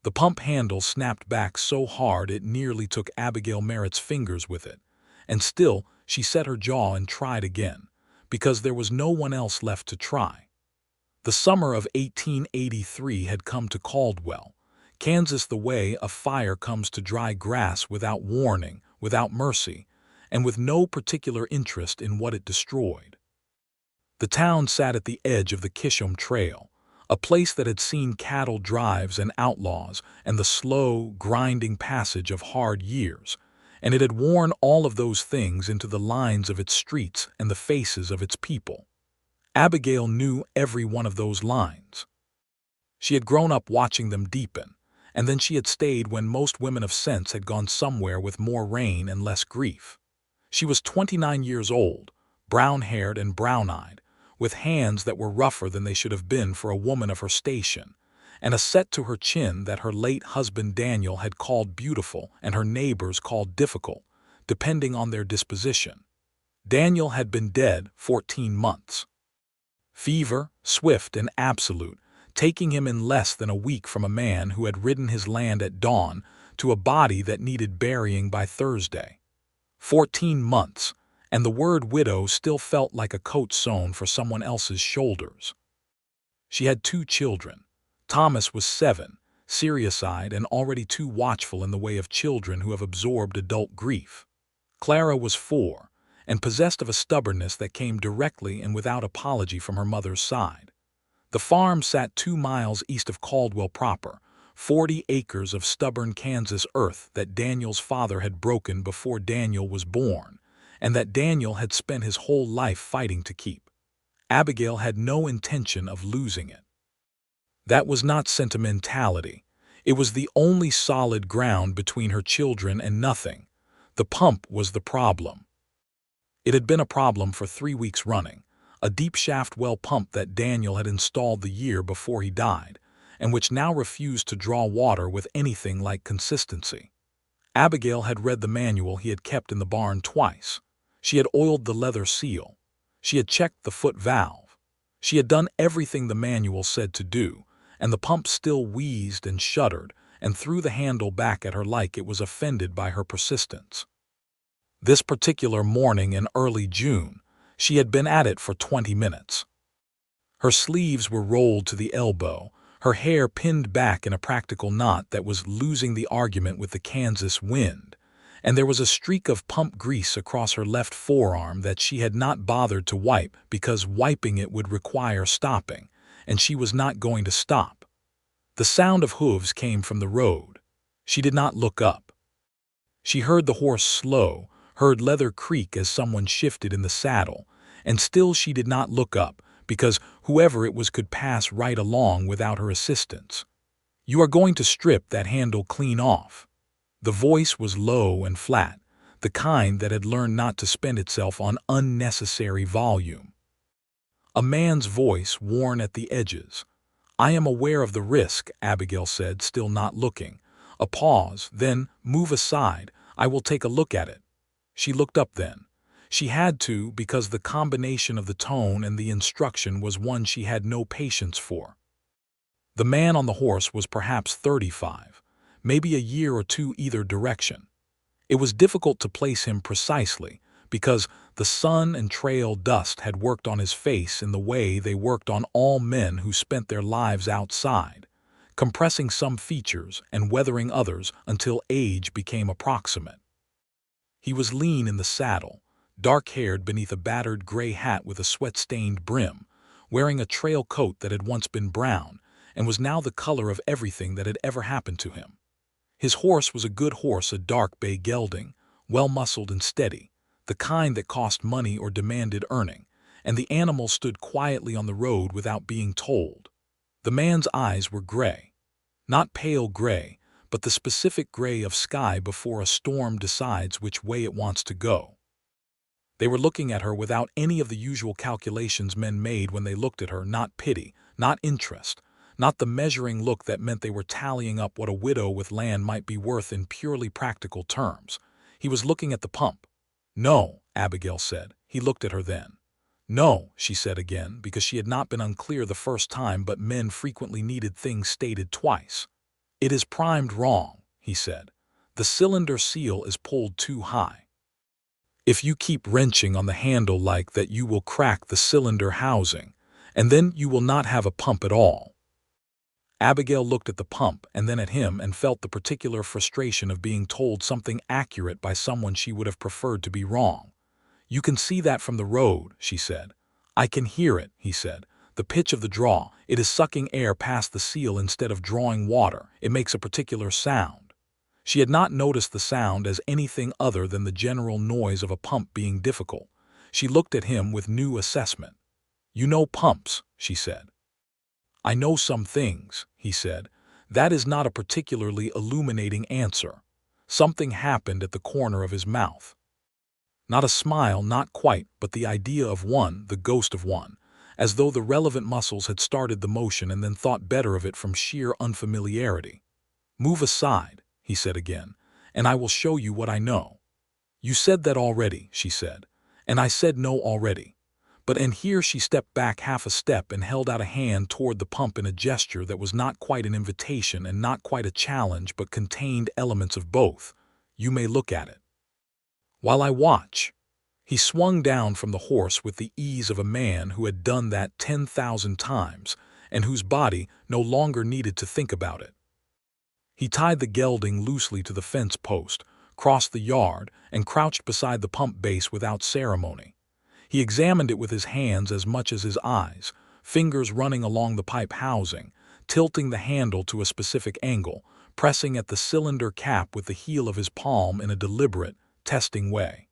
The pump handle snapped back so hard it nearly took Abigail Merritt's fingers with it, and still she set her jaw and tried again, because there was no one else left to try. The summer of 1883 had come to Caldwell, Kansas, the way a fire comes to dry grass without warning, without mercy, and with no particular interest in what it destroyed. The town sat at the edge of the Kishom Trail, a place that had seen cattle drives and outlaws and the slow, grinding passage of hard years, and it had worn all of those things into the lines of its streets and the faces of its people. Abigail knew every one of those lines. She had grown up watching them deepen, and then she had stayed when most women of sense had gone somewhere with more rain and less grief. She was 29 years old, brown-haired and brown-eyed, with hands that were rougher than they should have been for a woman of her station, and a set to her chin that her late husband Daniel had called beautiful and her neighbors called difficult, depending on their disposition. Daniel had been dead 14 months. Fever, swift and absolute, taking him in less than a week from a man who had ridden his land at dawn to a body that needed burying by Thursday. 14 months, and the word widow still felt like a coat sewn for someone else's shoulders. She had 2 children. Thomas was 7, serious-eyed and already too watchful in the way of children who have absorbed adult grief. Clara was 4, and possessed of a stubbornness that came directly and without apology from her mother's side. The farm sat 2 miles east of Caldwell proper, 40 acres of stubborn Kansas earth that Daniel's father had broken before Daniel was born, and that Daniel had spent his whole life fighting to keep. Abigail had no intention of losing it. That was not sentimentality. It was the only solid ground between her children and nothing. The pump was the problem. It had been a problem for 3 weeks running, a deep shaft well pump that Daniel had installed the year before he died, and which now refused to draw water with anything like consistency. Abigail had read the manual he had kept in the barn twice. She had oiled the leather seal. She had checked the foot valve. She had done everything the manual said to do, and the pump still wheezed and shuddered and threw the handle back at her like it was offended by her persistence. This particular morning in early June, she had been at it for 20 minutes. Her sleeves were rolled to the elbow, her hair pinned back in a practical knot that was losing the argument with the Kansas wind, and there was a streak of pump grease across her left forearm that she had not bothered to wipe because wiping it would require stopping, and she was not going to stop. The sound of hooves came from the road. She did not look up. She heard the horse slow, heard leather creak as someone shifted in the saddle, and still she did not look up because whoever it was could pass right along without her assistance. "You are going to strip that handle clean off." The voice was low and flat, the kind that had learned not to spend itself on unnecessary volume. A man's voice worn at the edges. "I am aware of the risk," Abigail said, still not looking. A pause, then, "Move aside, I will take a look at it." She looked up then. She had to because the combination of the tone and the instruction was one she had no patience for. The man on the horse was perhaps 35. Maybe a year or 2 either direction. It was difficult to place him precisely because the sun and trail dust had worked on his face in the way they worked on all men who spent their lives outside, compressing some features and weathering others until age became approximate. He was lean in the saddle, dark-haired beneath a battered gray hat with a sweat-stained brim, wearing a trail coat that had once been brown and was now the color of everything that had ever happened to him. His horse was a good horse, a dark bay gelding, well-muscled and steady, the kind that cost money or demanded earning, and the animal stood quietly on the road without being told. The man's eyes were gray. Not pale gray, but the specific gray of sky before a storm decides which way it wants to go. They were looking at her without any of the usual calculations men made when they looked at her, not pity, not interest, not the measuring look that meant they were tallying up what a widow with land might be worth in purely practical terms. He was looking at the pump. "No," Abigail said. He looked at her then. "No," she said again, because she had not been unclear the first time, but men frequently needed things stated twice. "It is primed wrong," he said. "The cylinder seal is pulled too high. If you keep wrenching on the handle like that, you will crack the cylinder housing, and then you will not have a pump at all." Abigail looked at the pump and then at him and felt the particular frustration of being told something accurate by someone she would have preferred to be wrong. "You can see that from the road," she said. "I can hear it," he said. "The pitch of the draw, it is sucking air past the seal instead of drawing water. It makes a particular sound." She had not noticed the sound as anything other than the general noise of a pump being difficult. She looked at him with new assessment. "You know pumps," she said. "I know some things," he said. "That is not a particularly illuminating answer." Something happened at the corner of his mouth. Not a smile, not quite, but the idea of one, the ghost of one, as though the relevant muscles had started the motion and then thought better of it from sheer unfamiliarity. "Move aside," he said again, "and I will show you what I know." "You said that already," she said, "and I said no already." And here she stepped back half a step and held out a hand toward the pump in a gesture that was not quite an invitation and not quite a challenge but contained elements of both. "You may look at it while I watch." He swung down from the horse with the ease of a man who had done that 10,000 times and whose body no longer needed to think about it. He tied the gelding loosely to the fence post, crossed the yard, and crouched beside the pump base without ceremony. He examined it with his hands as much as his eyes, fingers running along the pipe housing, tilting the handle to a specific angle, pressing at the cylinder cap with the heel of his palm in a deliberate, testing way.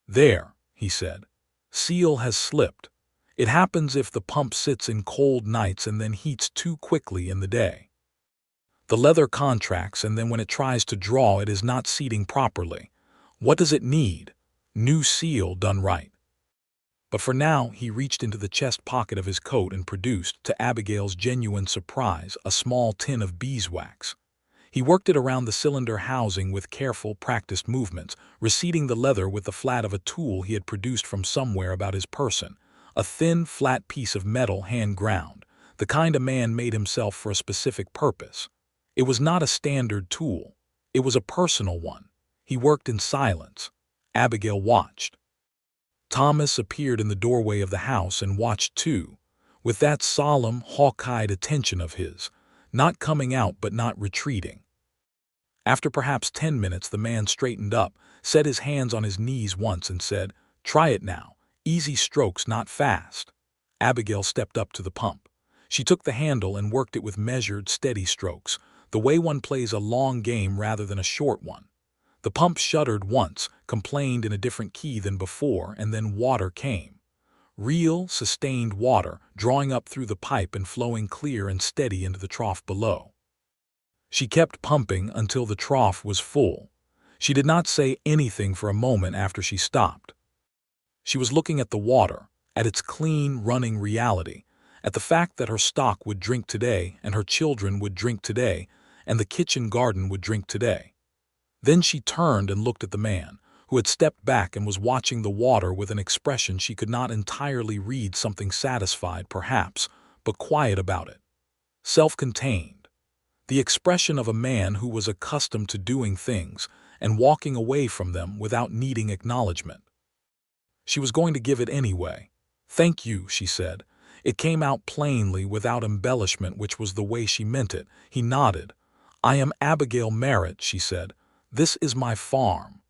"There," he said. "Seal has slipped. It happens if the pump sits in cold nights and then heats too quickly in the day. The leather contracts, and then when it tries to draw it is not seating properly. What does it need? New seal done right." But for now, he reached into the chest pocket of his coat and produced, to Abigail's genuine surprise, a small tin of beeswax. He worked it around the cylinder housing with careful, practiced movements, reseating the leather with the flat of a tool he had produced from somewhere about his person, a thin, flat piece of metal hand-ground, the kind a man made himself for a specific purpose. It was not a standard tool. It was a personal one. He worked in silence. Abigail watched. Thomas appeared in the doorway of the house and watched too, with that solemn, hawk-eyed attention of his, not coming out but not retreating. After perhaps 10 minutes, the man straightened up, set his hands on his knees once and said, "Try it now. Easy strokes, not fast." Abigail stepped up to the pump. She took the handle and worked it with measured, steady strokes, the way one plays a long game rather than a short one. The pump shuddered once, complained in a different key than before, and then water came. Real, sustained water, drawing up through the pipe and flowing clear and steady into the trough below. She kept pumping until the trough was full. She did not say anything for a moment after she stopped. She was looking at the water, at its clean, running reality, at the fact that her stock would drink today, and her children would drink today, and the kitchen garden would drink today. Then she turned and looked at the man, who had stepped back and was watching the water with an expression she could not entirely read, something satisfied, perhaps, but quiet about it. Self-contained. The expression of a man who was accustomed to doing things and walking away from them without needing acknowledgement. She was going to give it anyway. "Thank you," she said. It came out plainly, without embellishment, which was the way she meant it. He nodded. "I am Abigail Merritt," she said. "This is my farm."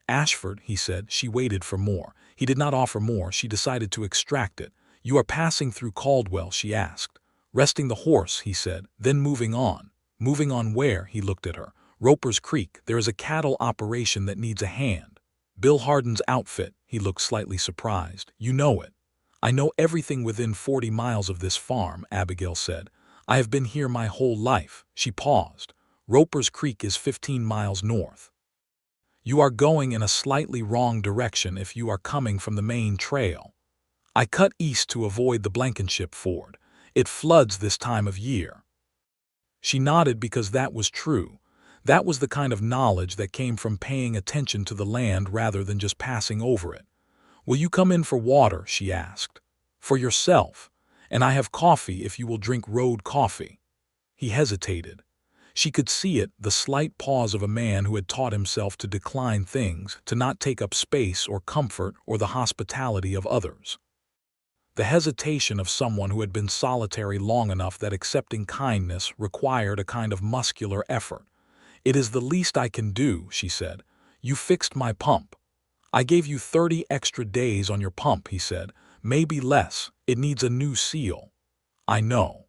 "Ashford," he said. She waited for more. He did not offer more. She decided to extract it. "You are passing through Caldwell?" she asked. "Resting the horse," he said, then moving on. "Moving on where?" He looked at her. "Roper's Creek. There is a cattle operation that needs a hand." "Bill Hardin's outfit." He looked slightly surprised. "You know it." "I know everything within 40 miles of this farm," Abigail said. "I have been here my whole life." She paused. "Roper's Creek is 15 miles north. You are going in a slightly wrong direction if you are coming from the main trail. I cut east to avoid the Blankenship Ford. It floods this time of year." She nodded because that was true. That was the kind of knowledge that came from paying attention to the land rather than just passing over it. "Will you come in for water?" she asked. "For yourself. And I have coffee if you will drink road coffee." He hesitated. She could see it, the slight pause of a man who had taught himself to decline things, to not take up space or comfort or the hospitality of others. The hesitation of someone who had been solitary long enough that accepting kindness required a kind of muscular effort. "It is the least I can do," she said. "You fixed my pump." "I gave you 30 extra days on your pump," he said. "Maybe less. It needs a new seal." "I know."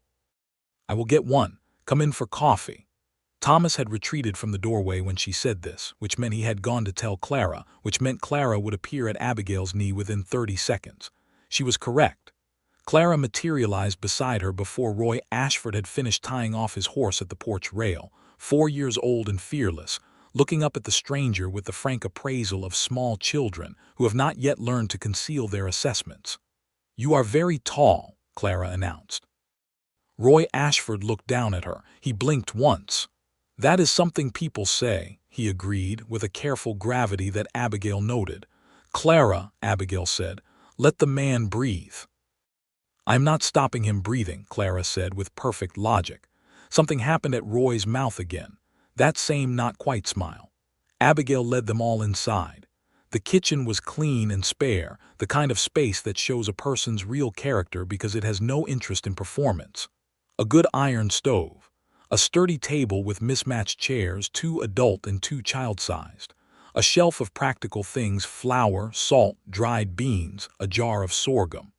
"I will get one. Come in for coffee." Thomas had retreated from the doorway when she said this, which meant he had gone to tell Clara, which meant Clara would appear at Abigail's knee within 30 seconds. She was correct. Clara materialized beside her before Roy Ashford had finished tying off his horse at the porch rail, 4 years old and fearless, looking up at the stranger with the frank appraisal of small children who have not yet learned to conceal their assessments. "You are very tall," Clara announced. Roy Ashford looked down at her. He blinked once. "That is something people say," he agreed, with a careful gravity that Abigail noted. "Clara," Abigail said, "let the man breathe." "I'm not stopping him breathing," Clara said with perfect logic. Something happened at Roy's mouth again. That same not-quite smile. Abigail led them all inside. The kitchen was clean and spare, the kind of space that shows a person's real character because it has no interest in performance. A good iron stove. A sturdy table with mismatched chairs, 2 adult and 2 child-sized. A shelf of practical things: flour, salt, dried beans, a jar of sorghum.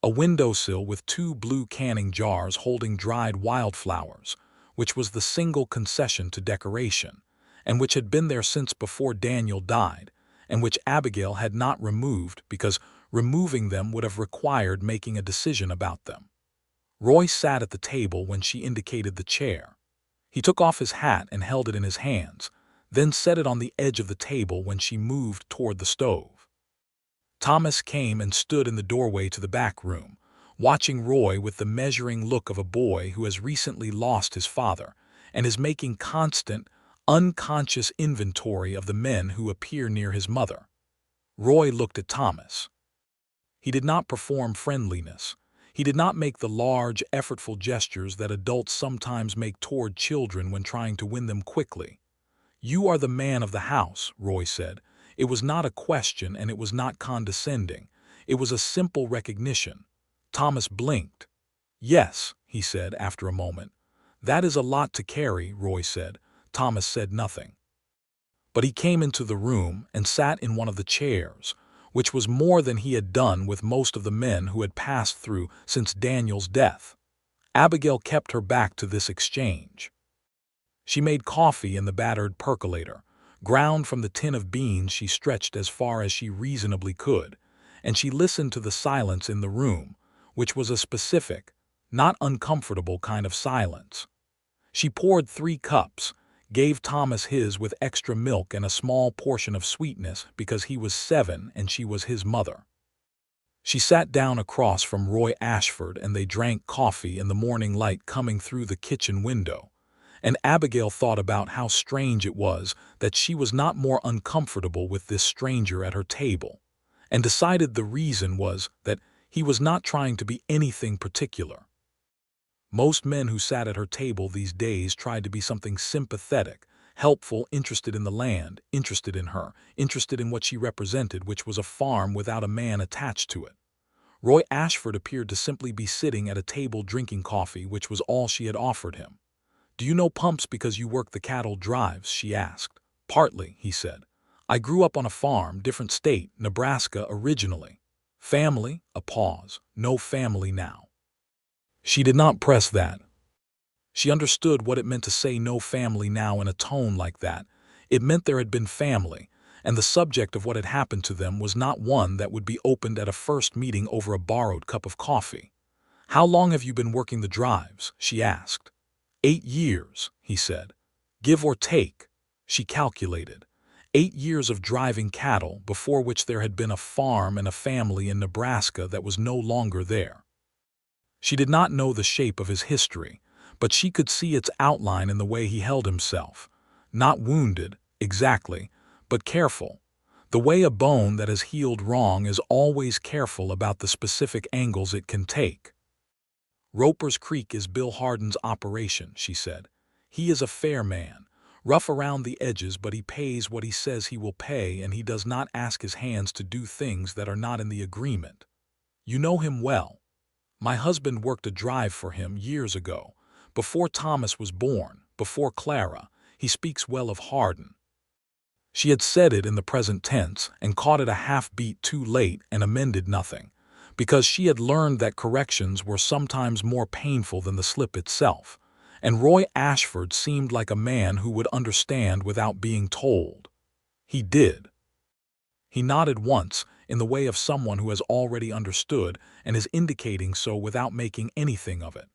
A windowsill with 2 blue canning jars holding dried wildflowers, which was the single concession to decoration, and which had been there since before Daniel died, and which Abigail had not removed because removing them would have required making a decision about them. Roy sat at the table when she indicated the chair. He took off his hat and held it in his hands, then set it on the edge of the table when she moved toward the stove. Thomas came and stood in the doorway to the back room, watching Roy with the measuring look of a boy who has recently lost his father and is making constant, unconscious inventory of the men who appear near his mother. Roy looked at Thomas. He did not perform friendliness. He did not make the large, effortful gestures that adults sometimes make toward children when trying to win them quickly. "You are the man of the house," Roy said. It was not a question and it was not condescending. It was a simple recognition. Thomas blinked. "Yes," he said after a moment. "That is a lot to carry," Roy said. Thomas said nothing. But he came into the room and sat in one of the chairs, which was more than he had done with most of the men who had passed through since Daniel's death. Abigail kept her back to this exchange. She made coffee in the battered percolator, ground from the tin of beans she stretched as far as she reasonably could, and she listened to the silence in the room, which was a specific, not uncomfortable kind of silence. She poured 3 cups, gave Thomas his with extra milk and a small portion of sweetness because he was 7 and she was his mother. She sat down across from Roy Ashford and they drank coffee in the morning light coming through the kitchen window. And Abigail thought about how strange it was that she was not more uncomfortable with this stranger at her table, and decided the reason was that he was not trying to be anything particular. Most men who sat at her table these days tried to be something sympathetic, helpful, interested in the land, interested in her, interested in what she represented, which was a farm without a man attached to it. Roy Ashford appeared to simply be sitting at a table drinking coffee, which was all she had offered him. "Do you know pumps because you work the cattle drives?" she asked. "Partly," he said. "I grew up on a farm, different state, Nebraska originally." "Family?" A pause. "No family now." She did not press that. She understood what it meant to say no family now in a tone like that. It meant there had been family, and the subject of what had happened to them was not one that would be opened at a first meeting over a borrowed cup of coffee. "How long have you been working the drives?" she asked. 8 years, he said. "Give or take." She calculated. 8 years of driving cattle, before which there had been a farm and a family in Nebraska that was no longer there. She did not know the shape of his history, but she could see its outline in the way he held himself. Not wounded, exactly, but careful. The way a bone that has healed wrong is always careful about the specific angles it can take. "Roper's Creek is Bill Hardin's operation," she said. He is a fair man, rough around the edges, but he pays what he says he will pay, and he does not ask his hands to do things that are not in the agreement. You know him well. My husband worked a drive for him years ago, before Thomas was born, before Clara. He speaks well of Hardin." She had said it in the present tense and caught it a half-beat too late and amended nothing, because she had learned that corrections were sometimes more painful than the slip itself, and Roy Ashford seemed like a man who would understand without being told. He did. He nodded once, in the way of someone who has already understood and is indicating so without making anything of it.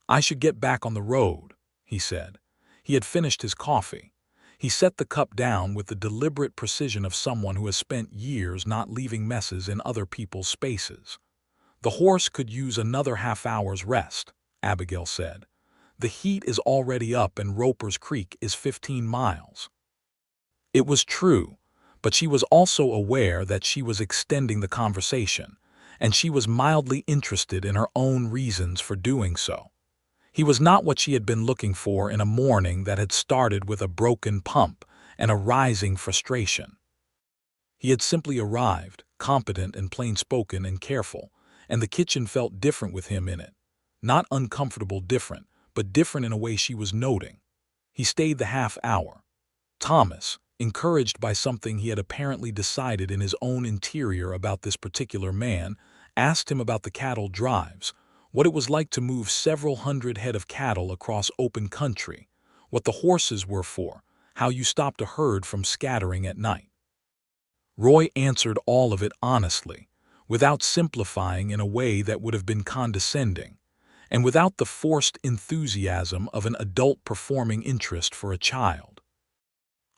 "I should get back on the road," he said. He had finished his coffee. He set the cup down with the deliberate precision of someone who has spent years not leaving messes in other people's spaces. "The horse could use another half-hour's rest," Abigail said. "The heat is already up and Roper's Creek is 15 miles. It was true, but she was also aware that she was extending the conversation, and she was mildly interested in her own reasons for doing so. He was not what she had been looking for in a morning that had started with a broken pump and a rising frustration. He had simply arrived, competent and plain-spoken and careful, and the kitchen felt different with him in it. Not uncomfortable different, but different in a way she was noting. He stayed the half hour. Thomas, encouraged by something he had apparently decided in his own interior about this particular man, asked him about the cattle drives, what it was like to move several hundred head of cattle across open country, what the horses were for, how you stopped a herd from scattering at night. Roy answered all of it honestly, without simplifying in a way that would have been condescending, and without the forced enthusiasm of an adult performing interest for a child.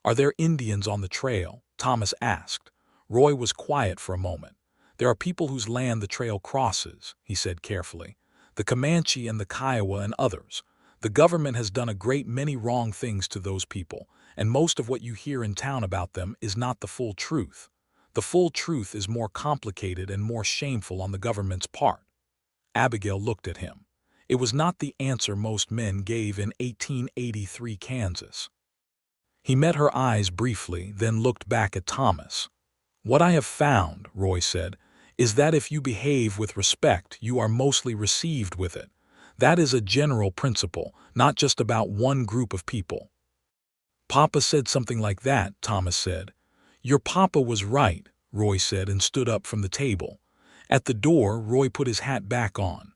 "Are there Indians on the trail?" Thomas asked. Roy was quiet for a moment. "There are people whose land the trail crosses," he said carefully. "The Comanche and the Kiowa and others. The government has done a great many wrong things to those people, and most of what you hear in town about them is not the full truth. The full truth is more complicated and more shameful on the government's part." Abigail looked at him. It was not the answer most men gave in 1883 Kansas. He met her eyes briefly, then looked back at Thomas. "What I have found," Roy said, "is that if you behave with respect, you are mostly received with it. That is a general principle, not just about one group of people." "Papa said something like that," Thomas said. "Your papa was right," Roy said, and stood up from the table. At the door, Roy put his hat back on.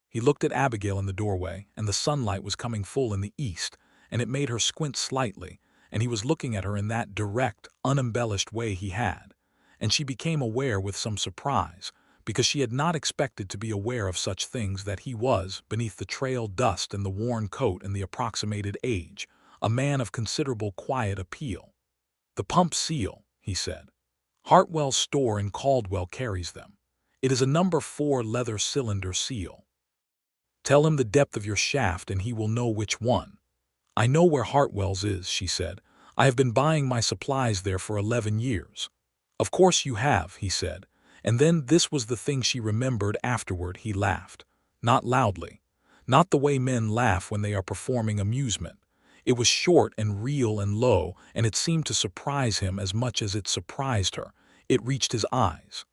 He looked at Abigail in the doorway, and the sunlight was coming full in the east, and it made her squint slightly, and he was looking at her in that direct, unembellished way he had, and she became aware with some surprise, because she had not expected to be aware of such things, that he was, beneath the trail dust and the worn coat and the approximated age, a man of considerable quiet appeal. "The pump seal," he said. "Hartwell's store in Caldwell carries them. It is a number 4 leather cylinder seal. Tell him the depth of your shaft and he will know which one." "I know where Hartwell's is," she said. "I have been buying my supplies there for 11 years. "Of course you have," he said. And then this was the thing she remembered afterward. He laughed. Not loudly. Not the way men laugh when they are performing amusement. It was short and real and low, and it seemed to surprise him as much as it surprised her. It reached his eyes.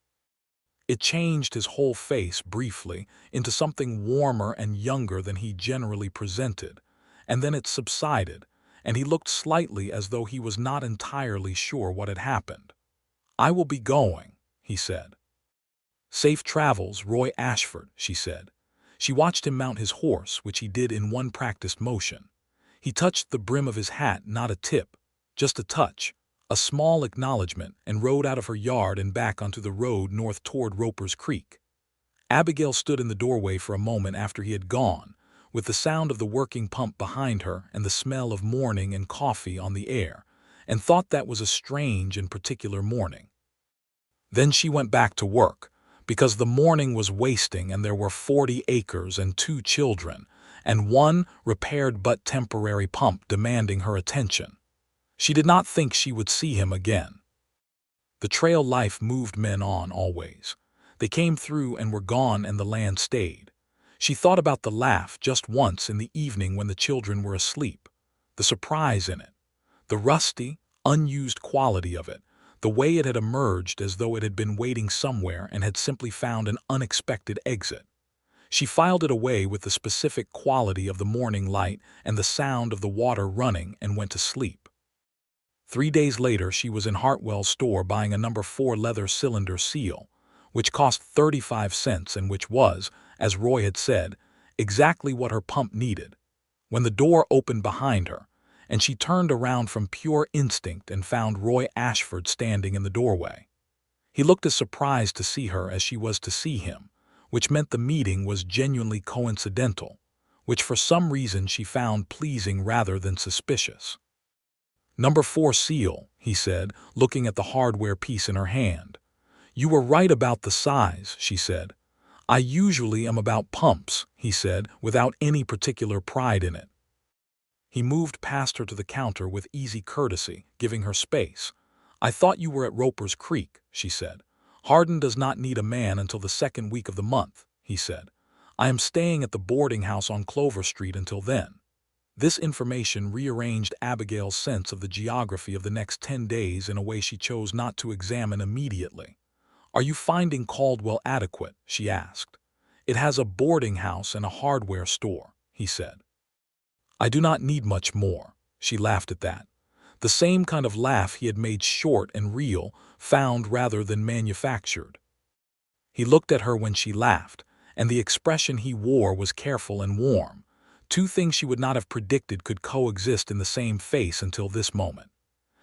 It changed his whole face briefly into something warmer and younger than he generally presented, and then it subsided, and he looked slightly as though he was not entirely sure what had happened. "I will be going," he said. "Safe travels, Roy Ashford," she said. She watched him mount his horse, which he did in one practiced motion. He touched the brim of his hat, not a tip, just a touch, a small acknowledgement, and rode out of her yard and back onto the road north toward Roper's Creek. Abigail stood in the doorway for a moment after he had gone, with the sound of the working pump behind her and the smell of morning and coffee on the air, and thought that was a strange and particular morning. Then she went back to work, because the morning was wasting and there were 40 acres and 2 children, and one repaired but temporary pump demanding her attention. She did not think she would see him again. The trail life moved men on always. They came through and were gone, and the land stayed. She thought about the laugh just once in the evening when the children were asleep, the surprise in it, the rusty, unused quality of it, the way it had emerged as though it had been waiting somewhere and had simply found an unexpected exit. She filed it away with the specific quality of the morning light and the sound of the water running and went to sleep. 3 days later, she was in Hartwell's store buying a number 4 leather cylinder seal, which cost 35 cents and which was, as Roy had said, exactly what her pump needed, when the door opened behind her, and she turned around from pure instinct and found Roy Ashford standing in the doorway. He looked as surprised to see her as she was to see him, which meant the meeting was genuinely coincidental, which for some reason she found pleasing rather than suspicious. "Number 4 seal," he said, looking at the hardware piece in her hand. "You were right about the size," she said. "I usually am about pumps," he said, without any particular pride in it. He moved past her to the counter with easy courtesy, giving her space. "I thought you were at Roper's Creek," she said. "Hardin does not need a man until the second week of the month," he said. "I am staying at the boarding house on Clover Street until then." This information rearranged Abigail's sense of the geography of the next 10 days in a way she chose not to examine immediately. "Are you finding Caldwell adequate?" she asked. "It has a boarding house and a hardware store," he said. "I do not need much more." She laughed at that. The same kind of laugh he had made short and real, found rather than manufactured. He looked at her when she laughed, and the expression he wore was careful and warm. Two things she would not have predicted could coexist in the same face until this moment.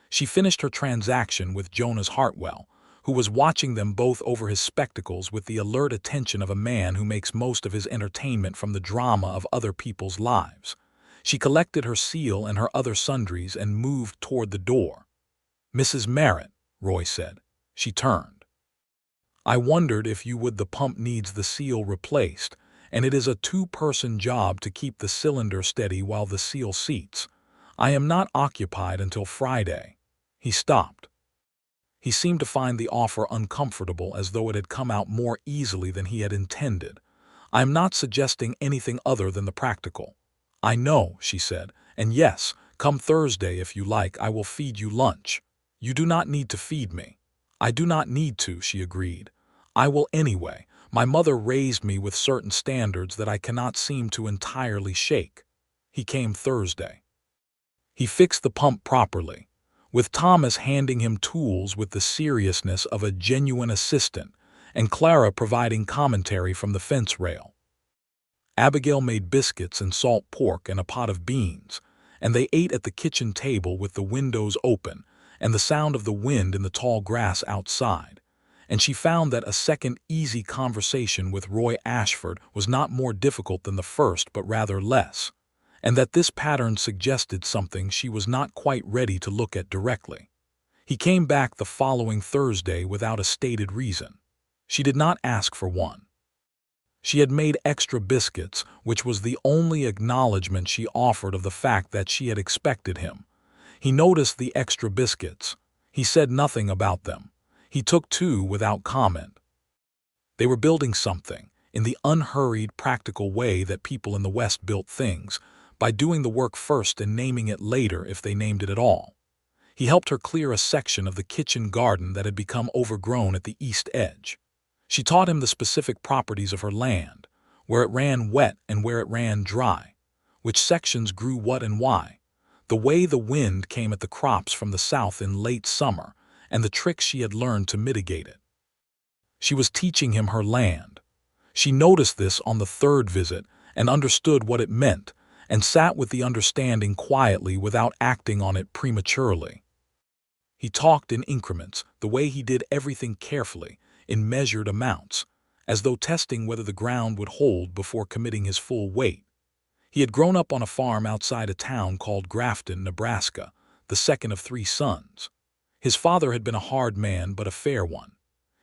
She finished her transaction with Jonas Hartwell, who was watching them both over his spectacles with the alert attention of a man who makes most of his entertainment from the drama of other people's lives. She collected her seal and her other sundries and moved toward the door. "Mrs. Merritt," Roy said. She turned. "I wondered if you would. The pump needs the seal replaced, and it is a 2-person job to keep the cylinder steady while the seal seats. I am not occupied until Friday." He stopped. He seemed to find the offer uncomfortable, as though it had come out more easily than he had intended. "I am not suggesting anything other than the practical." "I know," she said, "and yes, come Thursday if you like, I will feed you lunch." "You do not need to feed me." "I do not need to," she agreed. "I will anyway. My mother raised me with certain standards that I cannot seem to entirely shake." He came Thursday. He fixed the pump properly, with Thomas handing him tools with the seriousness of a genuine assistant, and Clara providing commentary from the fence rail. Abigail made biscuits and salt pork and a pot of beans, and they ate at the kitchen table with the windows open and the sound of the wind in the tall grass outside. And she found that a second easy conversation with Roy Ashford was not more difficult than the first, but rather less, and that this pattern suggested something she was not quite ready to look at directly. He came back the following Thursday without a stated reason. She did not ask for one. She had made extra biscuits, which was the only acknowledgement she offered of the fact that she had expected him. He noticed the extra biscuits. He said nothing about them. He took 2 without comment. They were building something, in the unhurried, practical way that people in the West built things, by doing the work first and naming it later if they named it at all. He helped her clear a section of the kitchen garden that had become overgrown at the east edge. She taught him the specific properties of her land, where it ran wet and where it ran dry, which sections grew what and why, the way the wind came at the crops from the south in late summer, and the tricks she had learned to mitigate it. She was teaching him her land. She noticed this on the 3rd visit and understood what it meant, and sat with the understanding quietly without acting on it prematurely. He talked in increments, the way he did everything carefully, in measured amounts, as though testing whether the ground would hold before committing his full weight. He had grown up on a farm outside a town called Grafton, Nebraska, the second of 3 sons. His father had been a hard man but a fair one.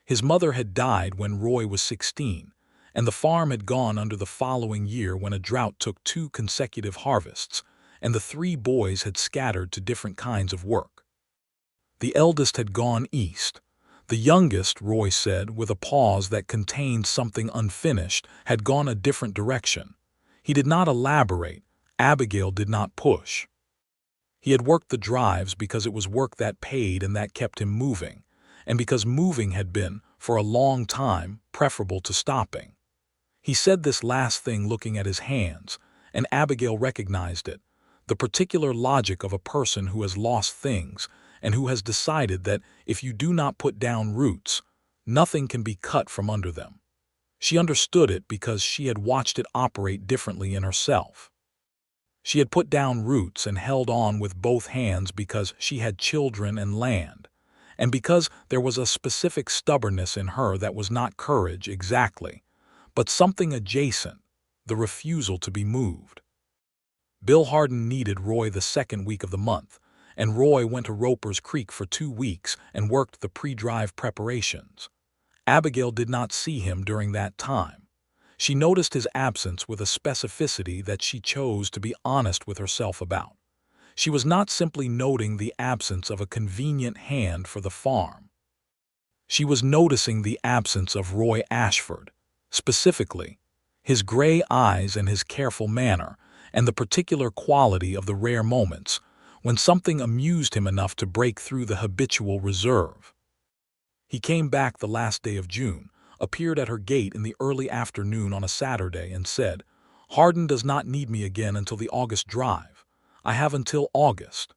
His mother had died when Roy was 16, and the farm had gone under the following year when a drought took 2 consecutive harvests, and the 3 boys had scattered to different kinds of work. The eldest had gone east. The youngest, Roy said, with a pause that contained something unfinished, had gone a different direction. He did not elaborate. Abigail did not push. He had worked the drives because it was work that paid and that kept him moving, and because moving had been, for a long time, preferable to stopping. He said this last thing looking at his hands, and Abigail recognized it, the particular logic of a person who has lost things and who has decided that if you do not put down roots, nothing can be cut from under them. She understood it because she had watched it operate differently in herself. She had put down roots and held on with both hands because she had children and land, and because there was a specific stubbornness in her that was not courage exactly, but something adjacent, the refusal to be moved. Bill Hardin needed Roy the second week of the month, and Roy went to Roper's Creek for 2 weeks and worked the pre-drive preparations. Abigail did not see him during that time. She noticed his absence with a specificity that she chose to be honest with herself about. She was not simply noting the absence of a convenient hand for the farm. She was noticing the absence of Roy Ashford, specifically, his gray eyes and his careful manner, and the particular quality of the rare moments when something amused him enough to break through the habitual reserve. He came back the last day of June, appeared at her gate in the early afternoon on a Saturday and said, "Hardin does not need me again until the August drive. I have until August."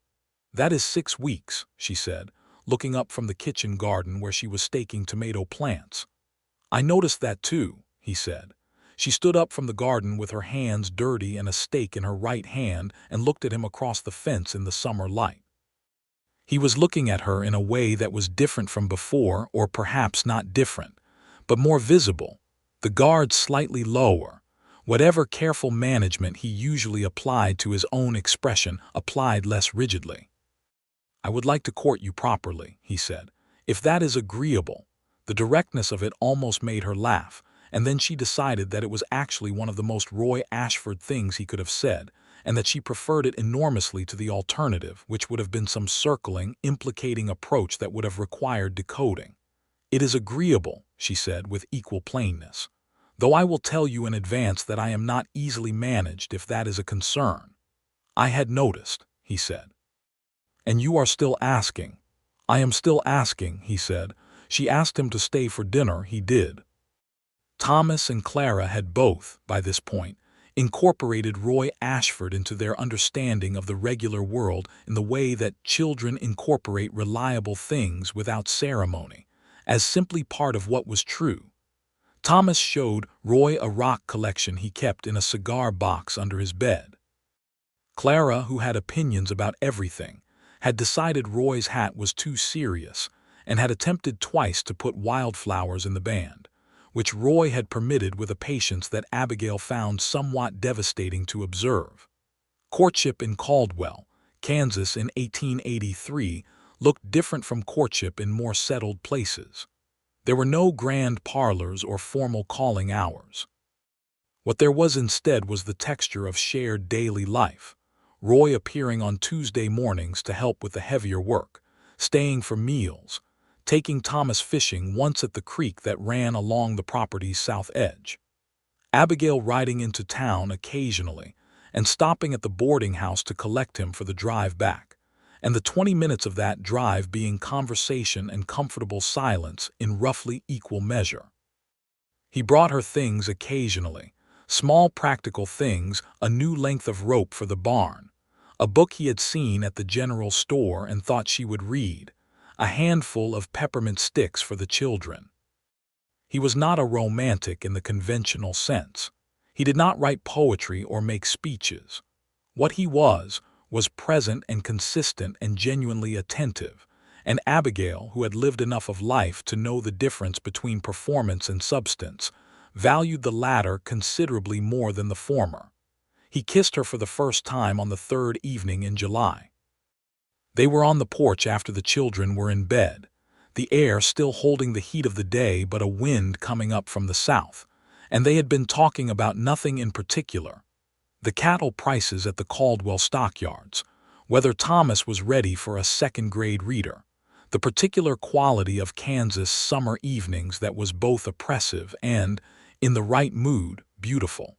"That is 6 weeks," she said, looking up from the kitchen garden where she was staking tomato plants. "I noticed that too," he said. She stood up from the garden with her hands dirty and a stake in her right hand and looked at him across the fence in the summer light. He was looking at her in a way that was different from before, or perhaps not different, but more visible, the guard slightly lower, whatever careful management he usually applied to his own expression applied less rigidly. "I would like to court you properly," he said, "if that is agreeable." The directness of it almost made her laugh, and then she decided that it was actually one of the most Roy Ashford things he could have said, and that she preferred it enormously to the alternative, which would have been some circling, implicating approach that would have required decoding. "It is agreeable," she said with equal plainness, "though I will tell you in advance that I am not easily managed if that is a concern." "I had noticed," he said. "And you are still asking." "I am still asking," he said. She asked him to stay for dinner, he did. Thomas and Clara had both, by this point, incorporated Roy Ashford into their understanding of the regular world in the way that children incorporate reliable things without ceremony, as simply part of what was true. Thomas showed Roy a rock collection he kept in a cigar box under his bed. Clara, who had opinions about everything, had decided Roy's hat was too serious and had attempted twice to put wildflowers in the band, which Roy had permitted with a patience that Abigail found somewhat devastating to observe. Courtship in Caldwell, Kansas in 1883 looked different from courtship in more settled places. There were no grand parlors or formal calling hours. What there was instead was the texture of shared daily life, Roy appearing on Tuesday mornings to help with the heavier work, staying for meals, taking Thomas fishing once at the creek that ran along the property's south edge, Abigail riding into town occasionally and stopping at the boarding house to collect him for the drive back, and the 20 minutes of that drive being conversation and comfortable silence in roughly equal measure. He brought her things occasionally, small practical things, a new length of rope for the barn, a book he had seen at the general store and thought she would read, a handful of peppermint sticks for the children. He was not a romantic in the conventional sense. He did not write poetry or make speeches. What he was present and consistent and genuinely attentive, and Abigail, who had lived enough of life to know the difference between performance and substance, valued the latter considerably more than the former. He kissed her for the first time on the 3rd evening in July. They were on the porch after the children were in bed, the air still holding the heat of the day but a wind coming up from the south, and they had been talking about nothing in particular. The cattle prices at the Caldwell stockyards, whether Thomas was ready for a second-grade reader, the particular quality of Kansas summer evenings that was both oppressive and, in the right mood, beautiful.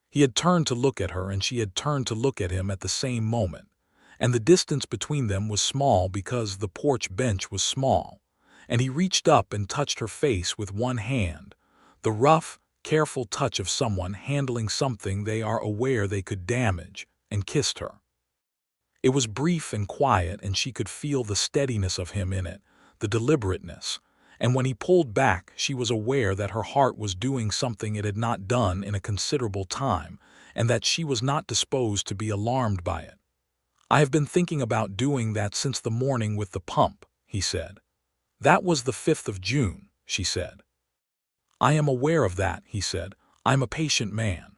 He had turned to look at her and she had turned to look at him at the same moment, and the distance between them was small because the porch bench was small, and he reached up and touched her face with one hand, the rough, careful touch of someone handling something they are aware they could damage, and kissed her. It was brief and quiet, and she could feel the steadiness of him in it, the deliberateness, and when he pulled back she was aware that her heart was doing something it had not done in a considerable time, and that she was not disposed to be alarmed by it. "I have been thinking about doing that since the morning with the pump," he said. "That was the 5th of June, she said. "I am aware of that," he said. "I'm a patient man."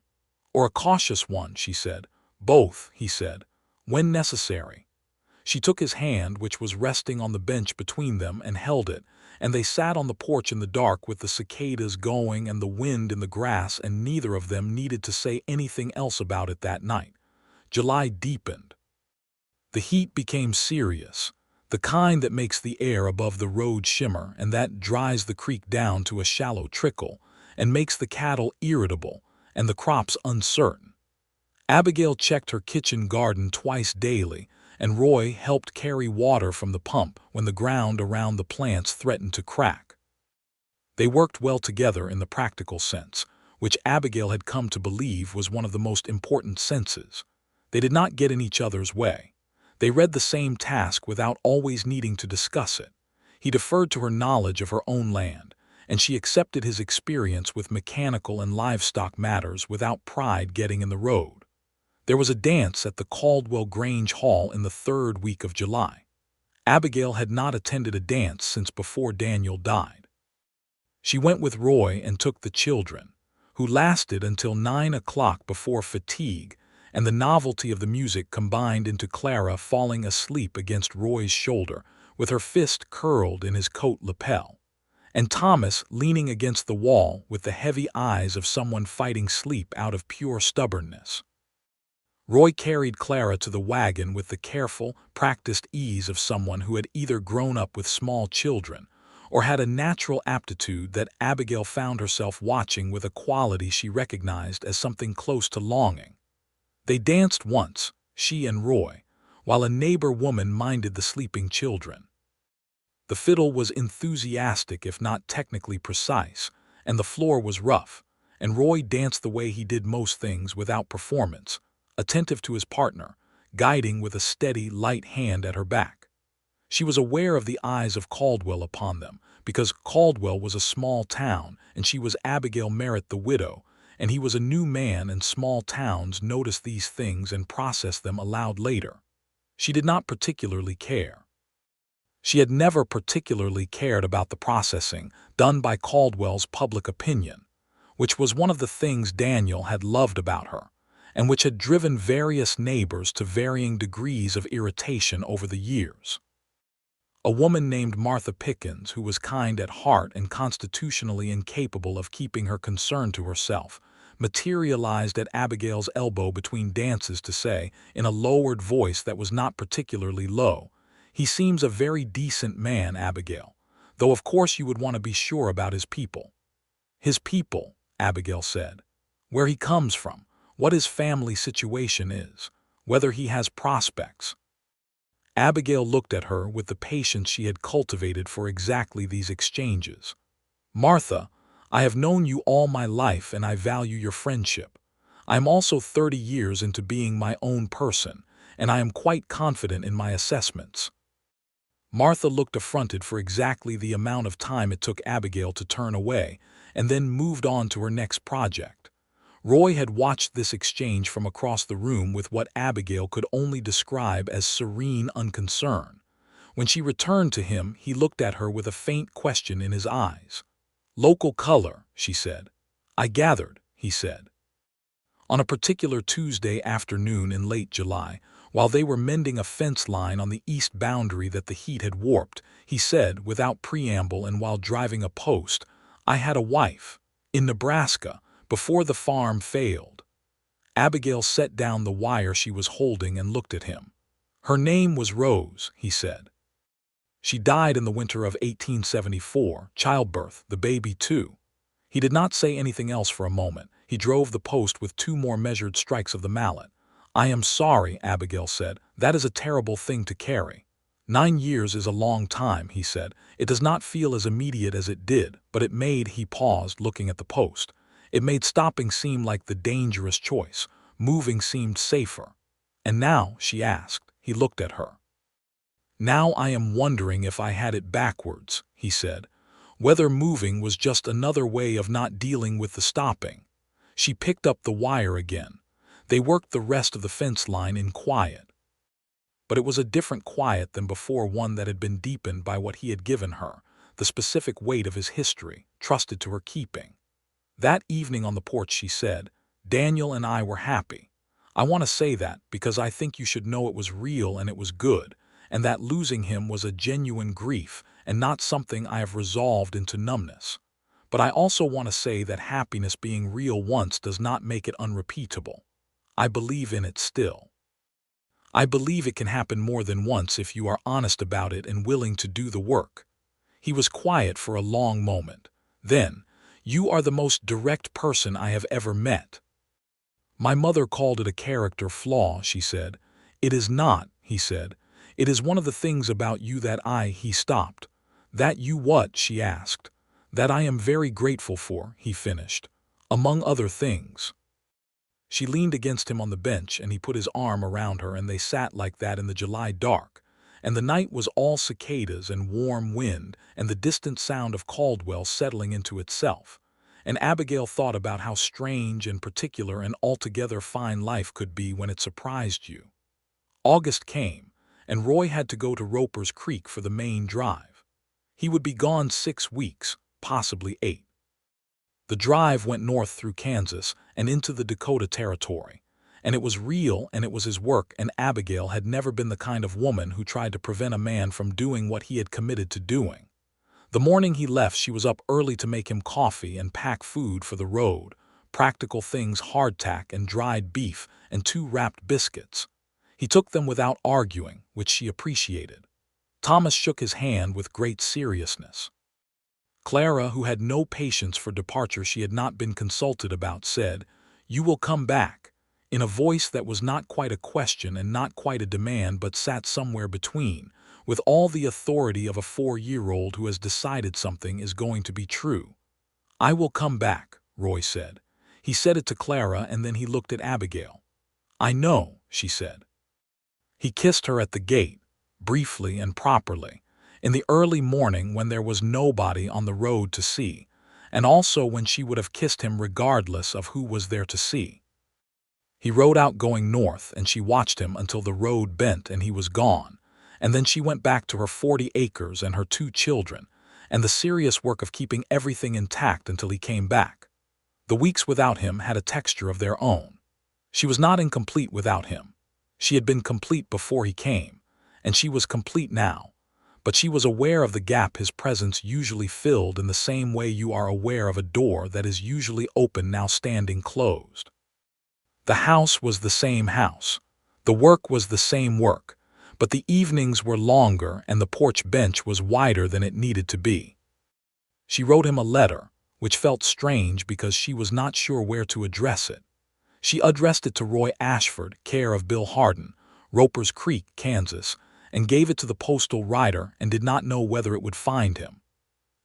"Or a cautious one," she said. "Both," he said, "when necessary." She took his hand, which was resting on the bench between them, and held it, and they sat on the porch in the dark with the cicadas going and the wind in the grass, and neither of them needed to say anything else about it that night. July deepened. The heat became serious, the kind that makes the air above the road shimmer and that dries the creek down to a shallow trickle and makes the cattle irritable and the crops uncertain. Abigail checked her kitchen garden twice daily, and Roy helped carry water from the pump when the ground around the plants threatened to crack. They worked well together in the practical sense, which Abigail had come to believe was one of the most important senses. They did not get in each other's way. They read the same task without always needing to discuss it. He deferred to her knowledge of her own land, and she accepted his experience with mechanical and livestock matters without pride getting in the road. There was a dance at the Caldwell Grange Hall in the 3rd week of July. Abigail had not attended a dance since before Daniel died. She went with Roy and took the children, who lasted until 9 o'clock before fatigue and the novelty of the music combined into Clara falling asleep against Roy's shoulder with her fist curled in his coat lapel, and Thomas leaning against the wall with the heavy eyes of someone fighting sleep out of pure stubbornness. Roy carried Clara to the wagon with the careful, practiced ease of someone who had either grown up with small children or had a natural aptitude that Abigail found herself watching with a quality she recognized as something close to longing. They danced once, she and Roy, while a neighbor woman minded the sleeping children. The fiddle was enthusiastic if not technically precise, and the floor was rough, and Roy danced the way he did most things without performance, attentive to his partner, guiding with a steady, light hand at her back. She was aware of the eyes of Caldwell upon them, because Caldwell was a small town and she was Abigail Merritt the widow, and he was a new man, and small towns notice these things and process them aloud later. She did not particularly care. She had never particularly cared about the processing done by Caldwell's public opinion, which was one of the things Daniel had loved about her, and which had driven various neighbors to varying degrees of irritation over the years. A woman named Martha Pickens, who was kind at heart and constitutionally incapable of keeping her concern to herself, materialized at Abigail's elbow between dances to say, in a lowered voice that was not particularly low, "He seems a very decent man, Abigail, though of course you would want to be sure about his people." "His people," Abigail said. "Where he comes from, what his family situation is, whether he has prospects." Abigail looked at her with the patience she had cultivated for exactly these exchanges. "Martha, I have known you all my life and I value your friendship. I am also 30 years into being my own person, and I am quite confident in my assessments." Martha looked affronted for exactly the amount of time it took Abigail to turn away, and then moved on to her next project. Roy had watched this exchange from across the room with what Abigail could only describe as serene unconcern. When she returned to him, he looked at her with a faint question in his eyes. "Local color," she said. "I gathered," he said. On a particular Tuesday afternoon in late July, while they were mending a fence line on the east boundary that the heat had warped, he said, without preamble and while driving a post, "I had a wife, in Nebraska, before the farm failed." Abigail set down the wire she was holding and looked at him. "Her name was Rose," he said. She died in the winter of 1874, childbirth, the baby too. He did not say anything else for a moment. He drove the post with 2 more measured strikes of the mallet. "I am sorry," Abigail said. "That is a terrible thing to carry." 9 years is a long time, he said. It does not feel as immediate as it did, but he paused, looking at the post. It made stopping seem like the dangerous choice. Moving seemed safer. "And now?" she asked. He looked at her. "Now I am wondering if I had it backwards," he said. "Whether moving was just another way of not dealing with the stopping." She picked up the wire again. They worked the rest of the fence line in quiet. But it was a different quiet than before, one that had been deepened by what he had given her, the specific weight of his history, trusted to her keeping. That evening on the porch she said, "Daniel and I were happy. I want to say that because I think you should know it was real and it was good, and that losing him was a genuine grief and not something I have resolved into numbness. But I also want to say that happiness being real once does not make it unrepeatable. I believe in it still. I believe it can happen more than once if you are honest about it and willing to do the work." He was quiet for a long moment. Then, "You are the most direct person I have ever met." "My mother called it a character flaw," she said. "It is not," he said. "It is one of the things about you that he stopped. "That you what?" she asked. "That I am very grateful for," he finished. "Among other things." She leaned against him on the bench, and he put his arm around her, and they sat like that in the July dark. And the night was all cicadas and warm wind and the distant sound of Caldwell settling into itself. And Abigail thought about how strange and particular and altogether fine life could be when it surprised you. August came, and Roy had to go to Roper's Creek for the main drive. He would be gone 6 weeks, possibly 8. The drive went north through Kansas and into the Dakota Territory. And it was real, and it was his work, and Abigail had never been the kind of woman who tried to prevent a man from doing what he had committed to doing. The morning he left, she was up early to make him coffee and pack food for the road, practical things, hardtack and dried beef and 2 wrapped biscuits. He took them without arguing, which she appreciated. Thomas shook his hand with great seriousness. Clara, who had no patience for departure she had not been consulted about, said, "You will come back," in a voice that was not quite a question and not quite a demand, but sat somewhere between, with all the authority of a 4-year-old who has decided something is going to be true. "I will come back," Roy said. He said it to Clara, and then he looked at Abigail. "I know," she said. He kissed her at the gate, briefly and properly, in the early morning when there was nobody on the road to see, and also when she would have kissed him regardless of who was there to see. He rode out going north, and she watched him until the road bent and he was gone, and then she went back to her 40 acres and her 2 children, and the serious work of keeping everything intact until he came back. The weeks without him had a texture of their own. She was not incomplete without him. She had been complete before he came, and she was complete now. But she was aware of the gap his presence usually filled in the same way you are aware of a door that is usually open now standing closed. The house was the same house. The work was the same work, but the evenings were longer and the porch bench was wider than it needed to be. She wrote him a letter, which felt strange because she was not sure where to address it. She addressed it to Roy Ashford, care of Bill Hardin, Roper's Creek, Kansas, and gave it to the postal rider and did not know whether it would find him.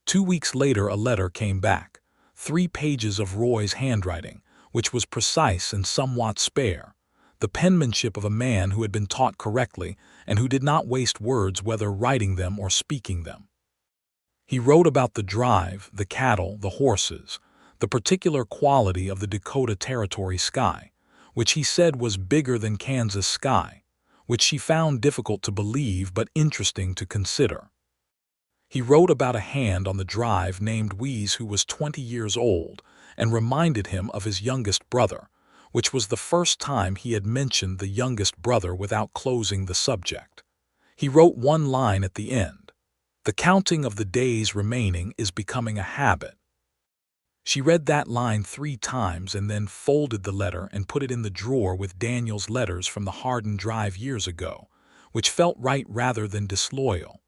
2 weeks later a letter came back, 3 pages of Roy's handwriting, which was precise and somewhat spare, the penmanship of a man who had been taught correctly and who did not waste words whether writing them or speaking them. He wrote about the drive, the cattle, the horses, the particular quality of the Dakota Territory sky, which he said was bigger than Kansas sky, which she found difficult to believe but interesting to consider. He wrote about a hand on the drive named Wheeze who was 20 years old and reminded him of his youngest brother, which was the first time he had mentioned the youngest brother without closing the subject. He wrote one line at the end. "The counting of the days remaining is becoming a habit." She read that line 3 times and then folded the letter and put it in the drawer with Daniel's letters from the Hardin Drive years ago, which felt right rather than disloyal.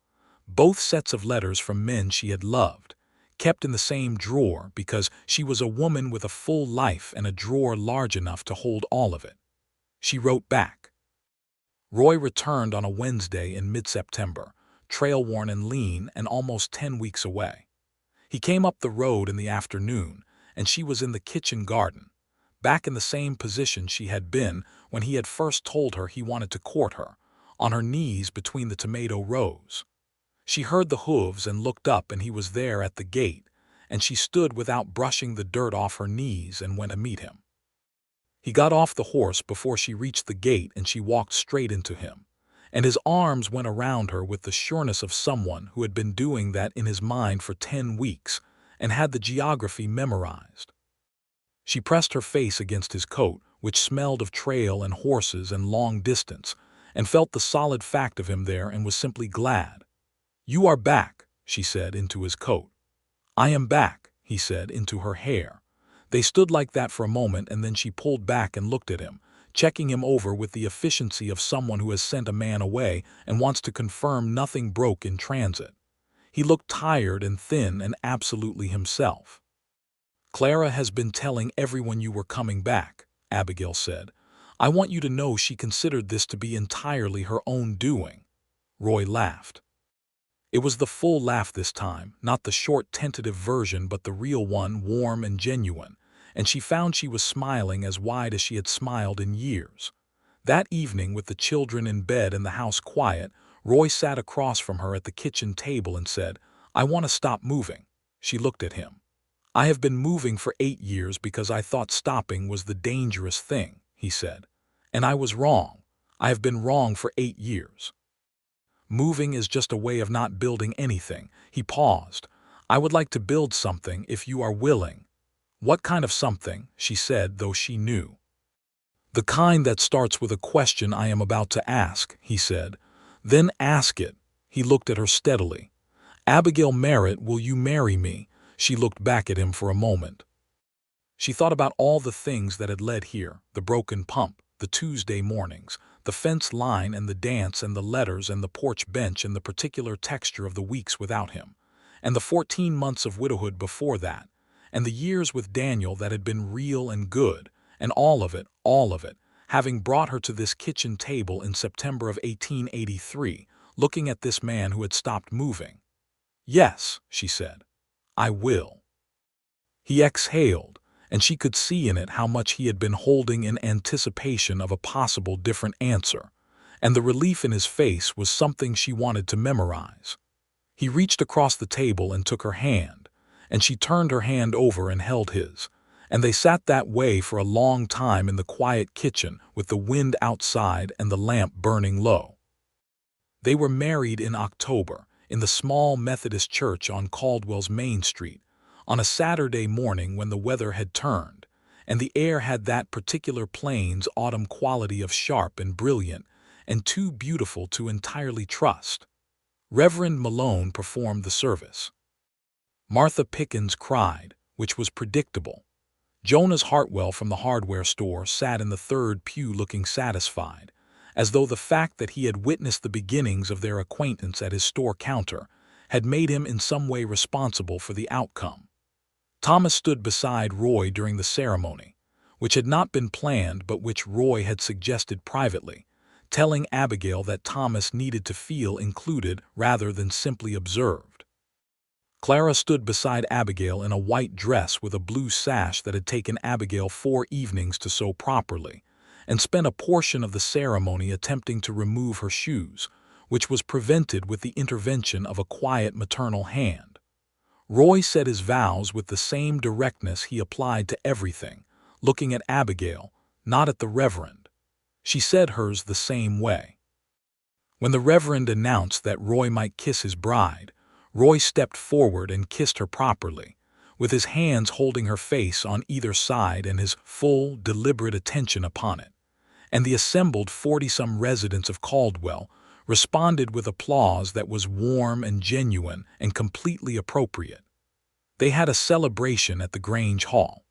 Both sets of letters from men she had loved, kept in the same drawer because she was a woman with a full life and a drawer large enough to hold all of it. She wrote back. Roy returned on a Wednesday in mid-September, trail-worn and lean and almost 10 weeks away. He came up the road in the afternoon, and she was in the kitchen garden, back in the same position she had been when he had first told her he wanted to court her, on her knees between the tomato rows. She heard the hooves and looked up, and he was there at the gate, and she stood without brushing the dirt off her knees and went to meet him. He got off the horse before she reached the gate, and she walked straight into him, and his arms went around her with the sureness of someone who had been doing that in his mind for 10 weeks and had the geography memorized. She pressed her face against his coat, which smelled of trail and horses and long distance, and felt the solid fact of him there and was simply glad. "You are back," she said into his coat. "I am back," he said into her hair. They stood like that for a moment, and then she pulled back and looked at him, checking him over with the efficiency of someone who has sent a man away and wants to confirm nothing broke in transit. He looked tired and thin and absolutely himself. "Clara has been telling everyone you were coming back," Abigail said. "I want you to know she considered this to be entirely her own doing." Roy laughed. It was the full laugh this time, not the short tentative version but the real one, warm and genuine, and she found she was smiling as wide as she had smiled in years. That evening, with the children in bed and the house quiet, Roy sat across from her at the kitchen table and said, "I want to stop moving." She looked at him. "I have been moving for 8 years because I thought stopping was the dangerous thing," he said. "And I was wrong. I have been wrong for 8 years. Moving is just a way of not building anything." He paused. "I would like to build something if you are willing." "What kind of something?" she said, though she knew. "The kind that starts with a question I am about to ask," he said. "Then ask it." He looked at her steadily. "Abigail Merritt, will you marry me?" She looked back at him for a moment. She thought about all the things that had led here, the broken pump, the Tuesday mornings, the fence line and the dance and the letters and the porch bench and the particular texture of the weeks without him, and the 14 months of widowhood before that, and the years with Daniel that had been real and good, and all of it, having brought her to this kitchen table in September of 1883, looking at this man who had stopped moving. "Yes," she said, "I will." He exhaled, and she could see in it how much he had been holding in anticipation of a possible different answer, and the relief in his face was something she wanted to memorize. He reached across the table and took her hand, and she turned her hand over and held his, and they sat that way for a long time in the quiet kitchen with the wind outside and the lamp burning low. They were married in October, in the small Methodist church on Caldwell's Main Street, on a Saturday morning when the weather had turned, and the air had that particular plains autumn quality of sharp and brilliant, and too beautiful to entirely trust. Reverend Malone performed the service. Martha Pickens cried, which was predictable. Jonas Hartwell from the hardware store sat in the third pew looking satisfied, as though the fact that he had witnessed the beginnings of their acquaintance at his store counter had made him in some way responsible for the outcome. Thomas stood beside Roy during the ceremony, which had not been planned but which Roy had suggested privately, telling Abigail that Thomas needed to feel included rather than simply observed. Clara stood beside Abigail in a white dress with a blue sash that had taken Abigail 4 evenings to sew properly, and spent a portion of the ceremony attempting to remove her shoes, which was prevented with the intervention of a quiet maternal hand. Roy said his vows with the same directness he applied to everything, looking at Abigail, not at the Reverend. She said hers the same way. When the Reverend announced that Roy might kiss his bride, Roy stepped forward and kissed her properly, with his hands holding her face on either side and his full, deliberate attention upon it, and the assembled 40-some residents of Caldwell responded with applause that was warm and genuine and completely appropriate. They had a celebration at the Grange Hall.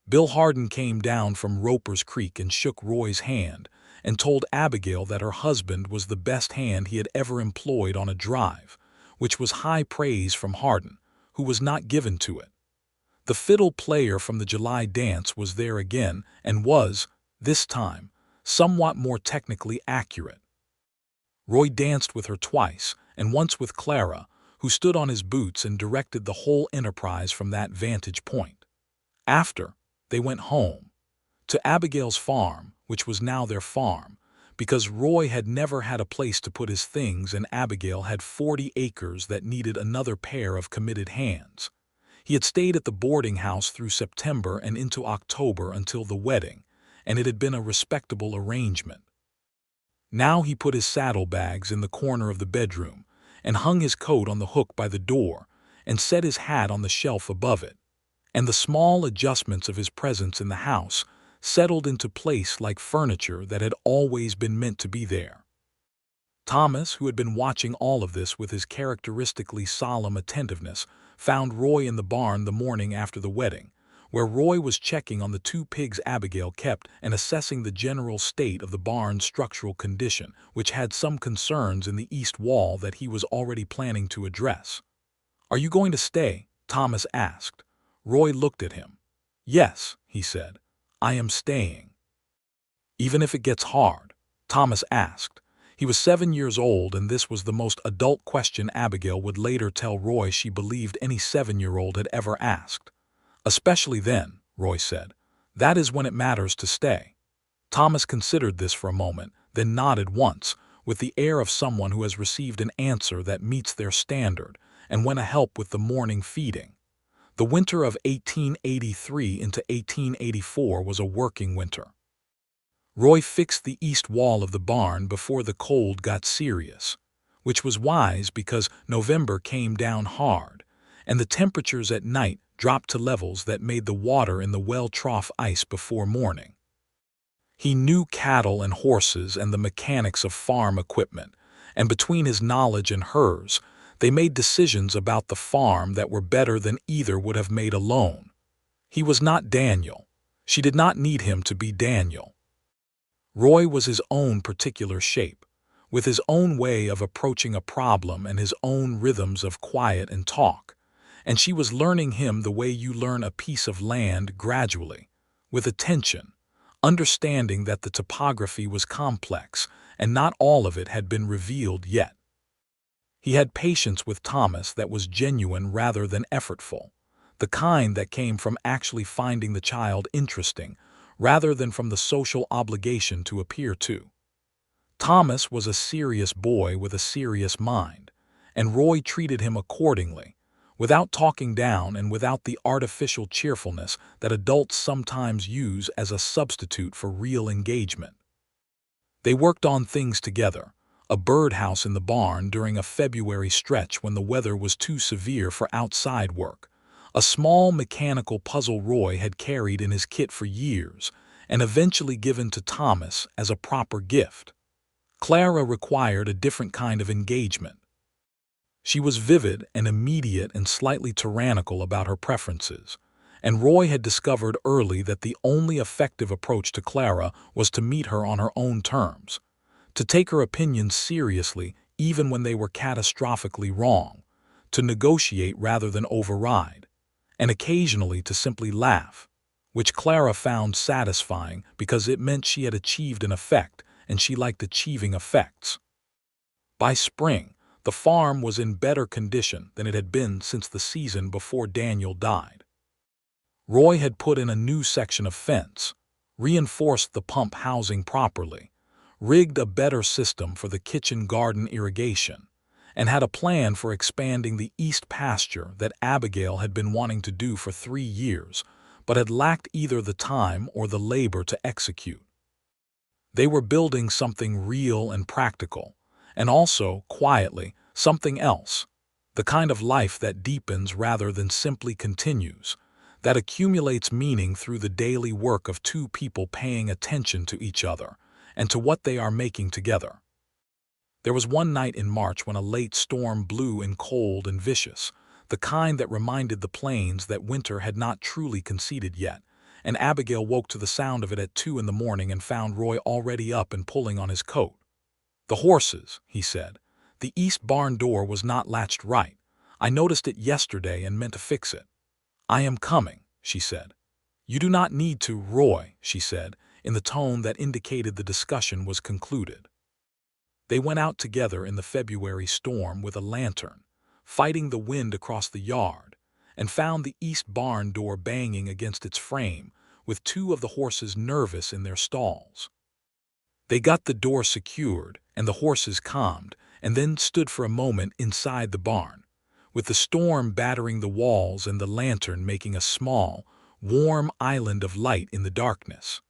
Bill Harden came down from Roper's Creek and shook Roy's hand and told Abigail that her husband was the best hand he had ever employed on a drive, which was high praise from Hardin, who was not given to it. The fiddle player from the July dance was there again and was, this time, somewhat more technically accurate. Roy danced with her twice, and once with Clara, who stood on his boots and directed the whole enterprise from that vantage point. After, they went home, to Abigail's farm, which was now their farm, because Roy had never had a place to put his things and Abigail had 40 acres that needed another pair of committed hands. He had stayed at the boarding house through September and into October until the wedding, and it had been a respectable arrangement. Now he put his saddlebags in the corner of the bedroom and hung his coat on the hook by the door and set his hat on the shelf above it, and the small adjustments of his presence in the house settled into place like furniture that had always been meant to be there. Thomas, who had been watching all of this with his characteristically solemn attentiveness, found Roy in the barn the morning after the wedding, where Roy was checking on the 2 pigs Abigail kept and assessing the general state of the barn's structural condition, which had some concerns in the east wall that he was already planning to address. "Are you going to stay?" Thomas asked. Roy looked at him. "Yes," he said, "I am staying." "Even if it gets hard?" Thomas asked. He was 7 years old, and this was the most adult question Abigail would later tell Roy she believed any 7-year-old had ever asked. "Especially then," Roy said. "That is when it matters to stay." Thomas considered this for a moment, then nodded once, with the air of someone who has received an answer that meets their standard, and went to help with the morning feeding. The winter of 1883 into 1884 was a working winter. Roy fixed the east wall of the barn before the cold got serious, which was wise because November came down hard, and the temperatures at night dropped to levels that made the water in the well trough ice before morning. He knew cattle and horses and the mechanics of farm equipment, and between his knowledge and hers, they made decisions about the farm that were better than either would have made alone. He was not Daniel. She did not need him to be Daniel. Roy was his own particular shape, with his own way of approaching a problem and his own rhythms of quiet and talk, and she was learning him the way you learn a piece of land gradually, with attention, understanding that the topography was complex and not all of it had been revealed yet. He had patience with Thomas that was genuine rather than effortful, the kind that came from actually finding the child interesting rather than from the social obligation to appear to. Thomas was a serious boy with a serious mind, and Roy treated him accordingly, without talking down and without the artificial cheerfulness that adults sometimes use as a substitute for real engagement. They worked on things together, a birdhouse in the barn during a February stretch when the weather was too severe for outside work, a small mechanical puzzle Roy had carried in his kit for years and eventually given to Thomas as a proper gift. Clara required a different kind of engagement. She was vivid and immediate and slightly tyrannical about her preferences, and Roy had discovered early that the only effective approach to Clara was to meet her on her own terms, to take her opinions seriously even when they were catastrophically wrong, to negotiate rather than override, and occasionally to simply laugh, which Clara found satisfying because it meant she had achieved an effect and she liked achieving effects. By spring, the farm was in better condition than it had been since the season before Daniel died. Roy had put in a new section of fence, reinforced the pump housing properly, rigged a better system for the kitchen garden irrigation, and had a plan for expanding the east pasture that Abigail had been wanting to do for 3 years, but had lacked either the time or the labor to execute. They were building something real and practical, and also, quietly, something else, the kind of life that deepens rather than simply continues, that accumulates meaning through the daily work of 2 people paying attention to each other and to what they are making together. There was one night in March when a late storm blew in cold and vicious, the kind that reminded the plains that winter had not truly conceded yet, and Abigail woke to the sound of it at 2 in the morning and found Roy already up and pulling on his coat. "The horses," he said. The east barn door was not latched right. I noticed it yesterday and meant to fix it. I am coming, she said. You do not need to, Roy, she said, in the tone that indicated the discussion was concluded. They went out together in the February storm with a lantern, fighting the wind across the yard, and found the east barn door banging against its frame, with two of the horses nervous in their stalls. They got the door secured and the horses calmed, and then stood for a moment inside the barn, with the storm battering the walls and the lantern making a small, warm island of light in the darkness.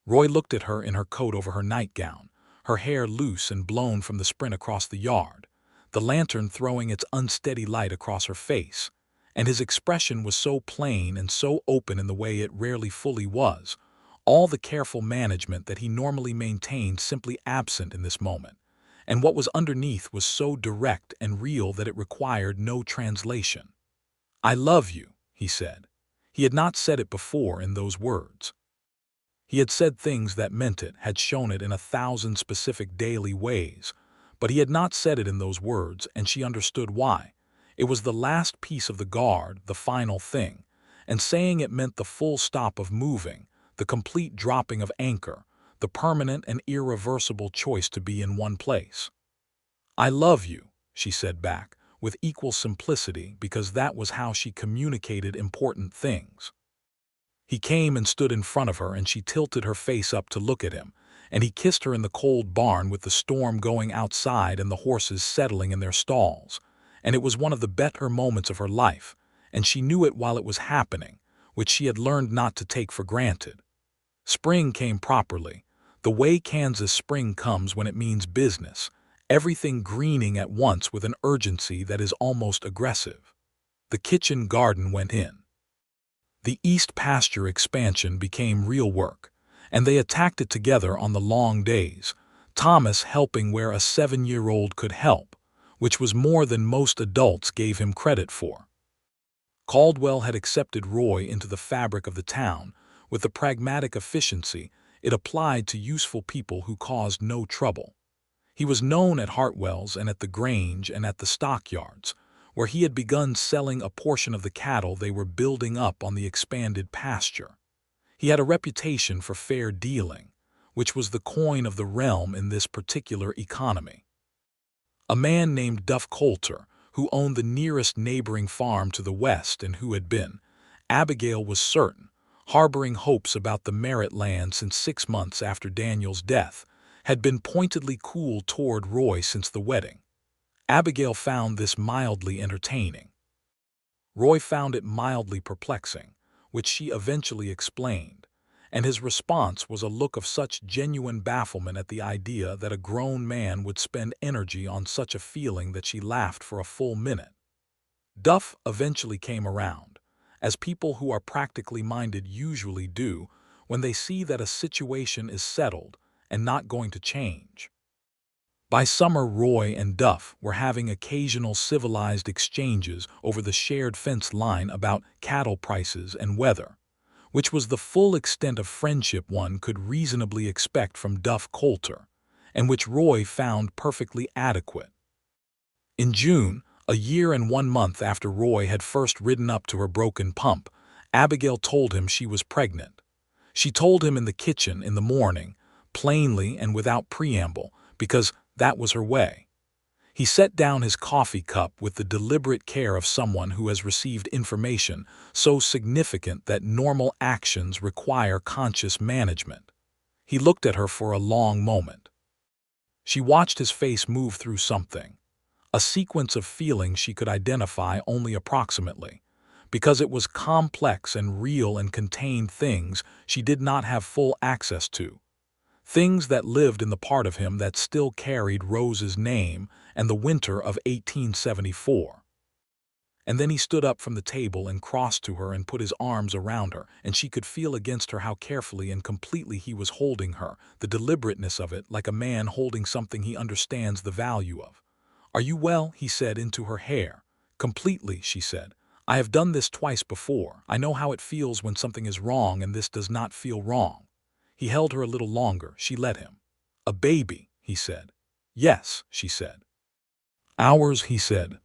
Roy looked at her in her coat over her nightgown, her hair loose and blown from the sprint across the yard, the lantern throwing its unsteady light across her face, and his expression was so plain and so open in the way it rarely fully was, all the careful management that he normally maintained simply absent in this moment, and what was underneath was so direct and real that it required no translation. "I love you," he said. He had not said it before in those words. He had said things that meant it, had shown it in 1,000 specific daily ways, but he had not said it in those words, and she understood why. It was the last piece of the guard, the final thing, and saying it meant the full stop of moving, the complete dropping of anchor, the permanent and irreversible choice to be in one place. "I love you," she said back, with equal simplicity, because that was how she communicated important things. He came and stood in front of her, and she tilted her face up to look at him, and he kissed her in the cold barn with the storm going outside and the horses settling in their stalls, and it was one of the better moments of her life, and she knew it while it was happening, which she had learned not to take for granted. Spring came properly, the way Kansas spring comes when it means business, everything greening at once with an urgency that is almost aggressive. The kitchen garden went in. The east pasture expansion became real work, and they attacked it together on the long days, Thomas helping where a 7-year-old could help, which was more than most adults gave him credit for. Caldwell had accepted Roy into the fabric of the town with the pragmatic efficiency it applied to useful people who caused no trouble. He was known at Hartwell's and at the Grange and at the stockyards, where he had begun selling a portion of the cattle they were building up on the expanded pasture. He had a reputation for fair dealing, which was the coin of the realm in this particular economy. A man named Duff Coulter, who owned the nearest neighboring farm to the west and who had been, Abigail was certain, harboring hopes about the Merritt land since 6 months after Daniel's death, had been pointedly cool toward Roy since the wedding. Abigail found this mildly entertaining. Roy found it mildly perplexing, which she eventually explained, and his response was a look of such genuine bafflement at the idea that a grown man would spend energy on such a feeling that she laughed for a full minute. Duff eventually came around, as people who are practically minded usually do when they see that a situation is settled and not going to change. By summer, Roy and Duff were having occasional civilized exchanges over the shared fence line about cattle prices and weather, which was the full extent of friendship one could reasonably expect from Duff Coulter, and which Roy found perfectly adequate. In June, a year and 1 month after Roy had first ridden up to her broken pump, Abigail told him she was pregnant. She told him in the kitchen in the morning, plainly and without preamble, because that was her way. He set down his coffee cup with the deliberate care of someone who has received information so significant that normal actions require conscious management. He looked at her for a long moment. She watched his face move through something, a sequence of feelings she could identify only approximately, because it was complex and real and contained things she did not have full access to. Things that lived in the part of him that still carried Rose's name and the winter of 1874. And then he stood up from the table and crossed to her and put his arms around her, and she could feel against her how carefully and completely he was holding her, the deliberateness of it, like a man holding something he understands the value of. "Are you well?" he said into her hair. "Completely," she said. "I have done this twice before. I know how it feels when something is wrong and this does not feel wrong." He held her a little longer. She let him. "A baby," he said. "Yes," she said. Ours, he said.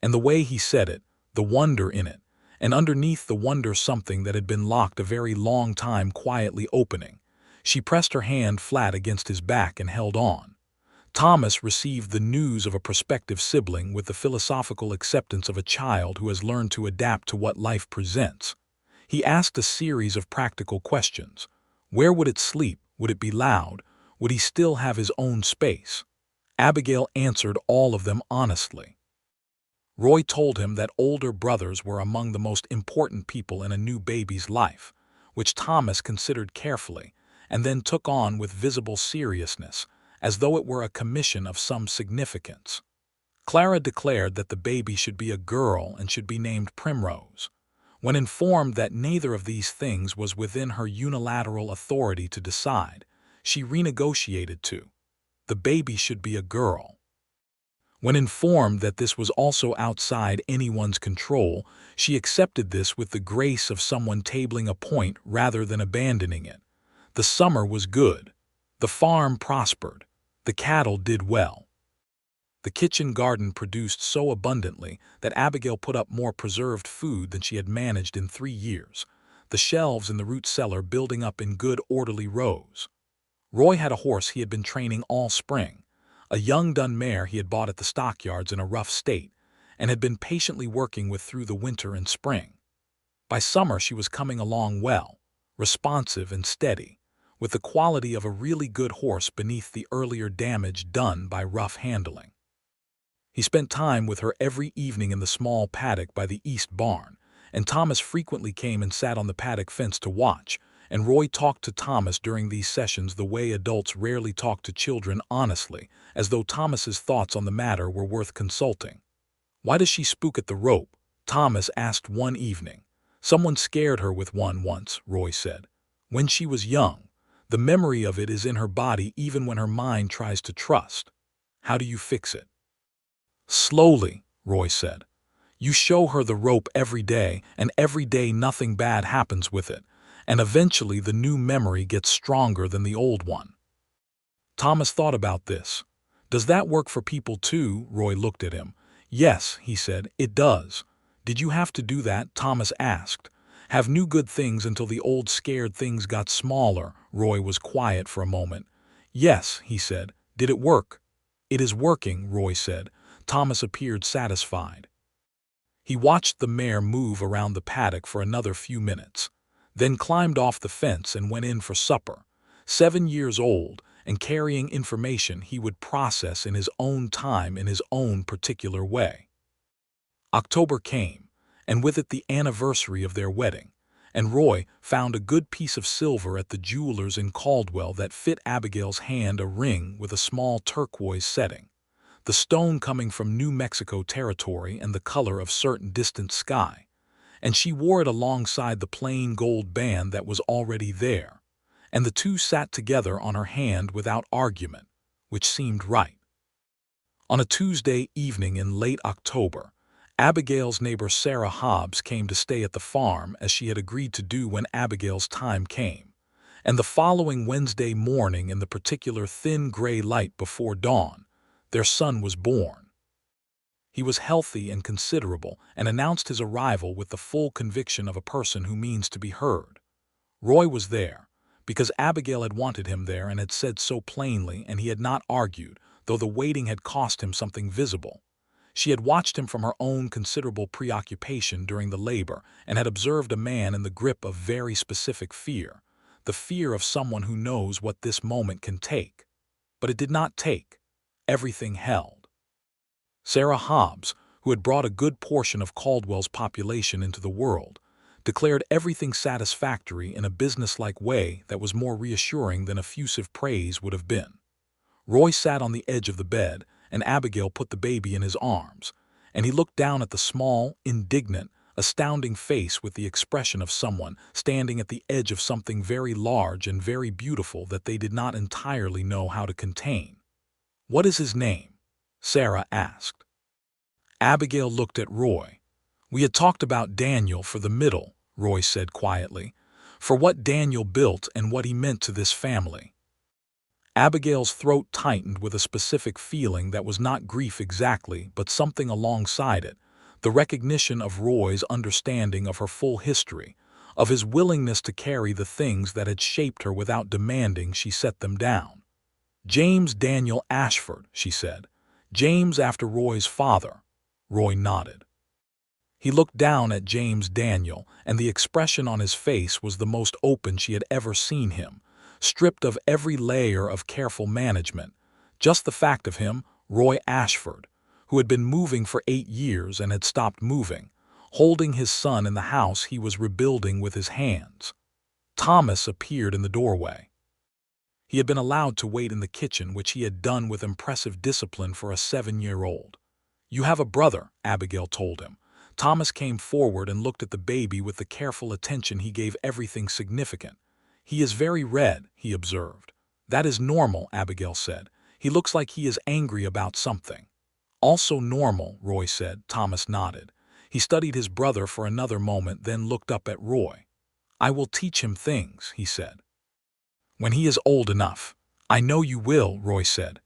And the way he said it, the wonder in it, and underneath the wonder something that had been locked a very long time quietly opening. She pressed her hand flat against his back and held on. Thomas received the news of a prospective sibling with the philosophical acceptance of a child who has learned to adapt to what life presents. He asked a series of practical questions. Where would it sleep? Would it be loud? Would he still have his own space? Abigail answered all of them honestly. Roy told him that older brothers were among the most important people in a new baby's life, which Thomas considered carefully, and then took on with visible seriousness, as though it were a commission of some significance. Clara declared that the baby should be a girl and should be named Primrose. When informed that neither of these things was within her unilateral authority to decide, she renegotiated to, the baby should be a girl. When informed that this was also outside anyone's control, she accepted this with the grace of someone tabling a point rather than abandoning it. The summer was good. The farm prospered. The cattle did well. The kitchen garden produced so abundantly that Abigail put up more preserved food than she had managed in 3 years, the shelves in the root cellar building up in good orderly rows. Roy had a horse he had been training all spring, a young dun mare he had bought at the stockyards in a rough state, and had been patiently working with through the winter and spring. By summer she was coming along well, responsive and steady, with the quality of a really good horse beneath the earlier damage done by rough handling. He spent time with her every evening in the small paddock by the east barn, and Thomas frequently came and sat on the paddock fence to watch, and Roy talked to Thomas during these sessions the way adults rarely talk to children honestly, as though Thomas's thoughts on the matter were worth consulting. "Why does she spook at the rope?" Thomas asked one evening. "Someone scared her with one once," Roy said. "When she was young. The memory of it is in her body even when her mind tries to trust. How do you fix it?" "Slowly," Roy said. "You show her the rope every day, and every day nothing bad happens with it, and eventually the new memory gets stronger than the old one." Thomas thought about this. "Does that work for people too?" Roy looked at him. "Yes," he said, "it does." "Did you have to do that?" Thomas asked. "Have new good things until the old scared things got smaller?" Roy was quiet for a moment. "Yes," he said. "Did it work?" "It is working," Roy said. Thomas appeared satisfied. He watched the mare move around the paddock for another few minutes, then climbed off the fence and went in for supper. 7 years old, and carrying information he would process in his own time in his own particular way. October came, and with it the anniversary of their wedding, and Roy found a good piece of silver at the jeweler's in Caldwell that fit Abigail's hand, a ring with a small turquoise setting, the stone coming from New Mexico territory and the color of certain distant sky, and she wore it alongside the plain gold band that was already there, and the two sat together on her hand without argument, which seemed right. On a Tuesday evening in late October, Abigail's neighbor Sarah Hobbs came to stay at the farm as she had agreed to do when Abigail's time came, and the following Wednesday morning in the particular thin gray light before dawn, their son was born. He was healthy and considerable and announced his arrival with the full conviction of a person who means to be heard. Roy was there, because Abigail had wanted him there and had said so plainly, and he had not argued, though the waiting had cost him something visible. She had watched him from her own considerable preoccupation during the labor and had observed a man in the grip of very specific fear, the fear of someone who knows what this moment can take. But it did not take. Everything held. Sarah Hobbs, who had brought a good portion of Caldwell's population into the world, declared everything satisfactory in a businesslike way that was more reassuring than effusive praise would have been. Roy sat on the edge of the bed, and Abigail put the baby in his arms, and he looked down at the small, indignant, astounding face with the expression of someone standing at the edge of something very large and very beautiful that they did not entirely know how to contain. "What is his name?" Sarah asked. Abigail looked at Roy. "We had talked about Daniel for the middle," Roy said quietly, "for what Daniel built and what he meant to this family." Abigail's throat tightened with a specific feeling that was not grief exactly, but something alongside it, the recognition of Roy's understanding of her full history, of his willingness to carry the things that had shaped her without demanding she set them down. "James Daniel Ashford," she said. "James after Roy's father." Roy nodded. He looked down at James Daniel, and the expression on his face was the most open she had ever seen him, stripped of every layer of careful management. Just the fact of him, Roy Ashford, who had been moving for 8 years and had stopped moving, holding his son in the house he was rebuilding with his hands. Thomas appeared in the doorway. He had been allowed to wait in the kitchen, which he had done with impressive discipline for a 7-year-old. "You have a brother," Abigail told him. Thomas came forward and looked at the baby with the careful attention he gave everything significant. "He is very red," he observed. "That is normal," Abigail said. "He looks like he is angry about something." "Also normal," Roy said. Thomas nodded. He studied his brother for another moment, then looked up at Roy. "I will teach him things," he said. "When he is old enough." "I know you will," Roy said.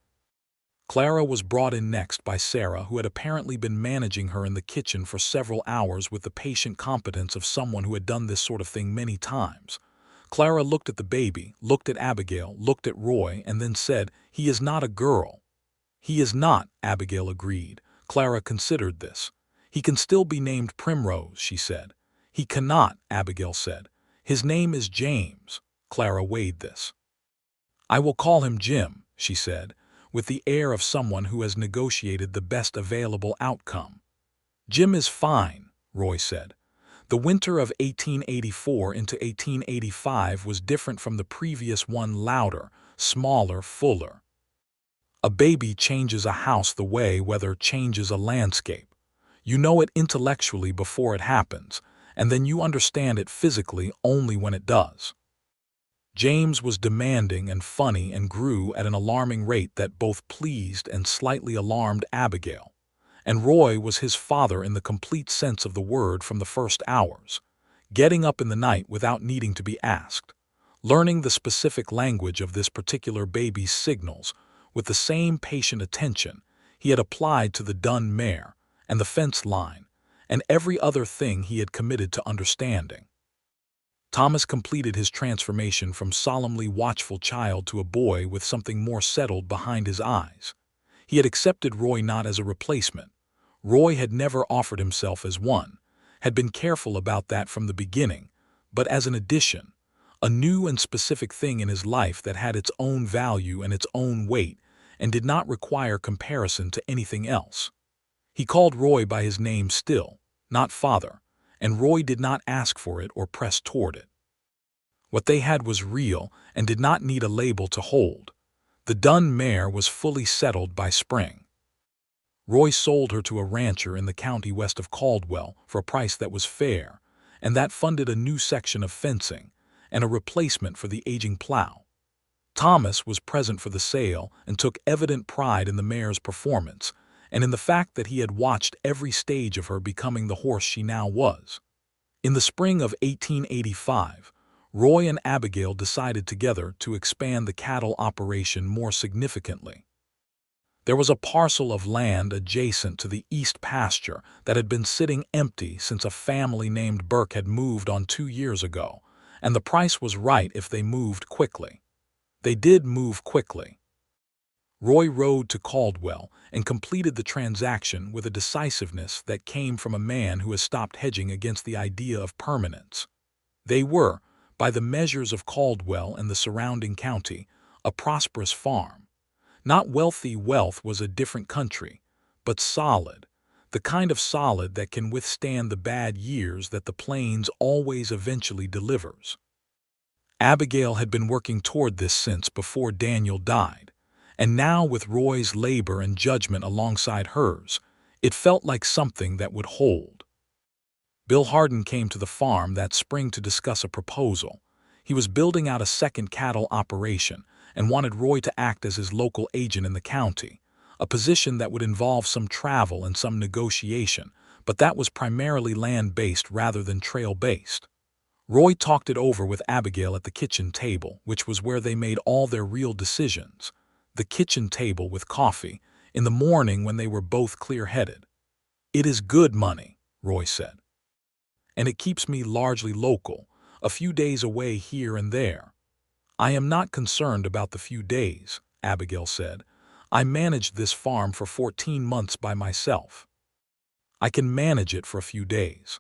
Clara was brought in next by Sarah, who had apparently been managing her in the kitchen for several hours with the patient competence of someone who had done this sort of thing many times. Clara looked at the baby, looked at Abigail, looked at Roy, and then said, "He is not a girl." "He is not," Abigail agreed. Clara considered this. "He can still be named Primrose," she said. "He cannot," Abigail said. "His name is James." Clara weighed this. "I will call him Jim," she said, with the air of someone who has negotiated the best available outcome. "Jim is fine," Roy said. The winter of 1884 into 1885 was different from the previous one, louder, smaller, fuller. A baby changes a house the way weather changes a landscape. You know it intellectually before it happens, and then you understand it physically only when it does. James was demanding and funny and grew at an alarming rate that both pleased and slightly alarmed Abigail. And Roy was his father in the complete sense of the word from the first hours, getting up in the night without needing to be asked, learning the specific language of this particular baby's signals with the same patient attention he had applied to the dun mare and the fence line and every other thing he had committed to understanding. Thomas completed his transformation from solemnly watchful child to a boy with something more settled behind his eyes. He had accepted Roy not as a replacement. Roy had never offered himself as one, had been careful about that from the beginning, but as an addition, a new and specific thing in his life that had its own value and its own weight and did not require comparison to anything else. He called Roy by his name still, not father, and Roy did not ask for it or press toward it. What they had was real and did not need a label to hold. The dun mare was fully settled by spring. Roy sold her to a rancher in the county west of Caldwell for a price that was fair, and that funded a new section of fencing and a replacement for the aging plow. Thomas was present for the sale and took evident pride in the mare's performance and in the fact that he had watched every stage of her becoming the horse she now was. In the spring of 1885, Roy and Abigail decided together to expand the cattle operation more significantly. There was a parcel of land adjacent to the east pasture that had been sitting empty since a family named Burke had moved on 2 years ago, and the price was right if they moved quickly. They did move quickly. Roy rode to Caldwell and completed the transaction with a decisiveness that came from a man who has stopped hedging against the idea of permanence. They were, by the measures of Caldwell and the surrounding county, a prosperous farm. Not wealthy. Wealth was a different country, but solid, the kind of solid that can withstand the bad years that the plains always eventually delivers. Abigail had been working toward this since before Daniel died, and now with Roy's labor and judgment alongside hers, it felt like something that would hold. Bill Harden came to the farm that spring to discuss a proposal. He was building out a second cattle operation and wanted Roy to act as his local agent in the county, a position that would involve some travel and some negotiation, but that was primarily land-based rather than trail-based. Roy talked it over with Abigail at the kitchen table, which was where they made all their real decisions. The kitchen table with coffee, in the morning when they were both clear-headed. "It is good money," Roy said. "And it keeps me largely local, a few days away here and there." "I am not concerned about the few days," Abigail said. "I managed this farm for 14 months by myself. I can manage it for a few days."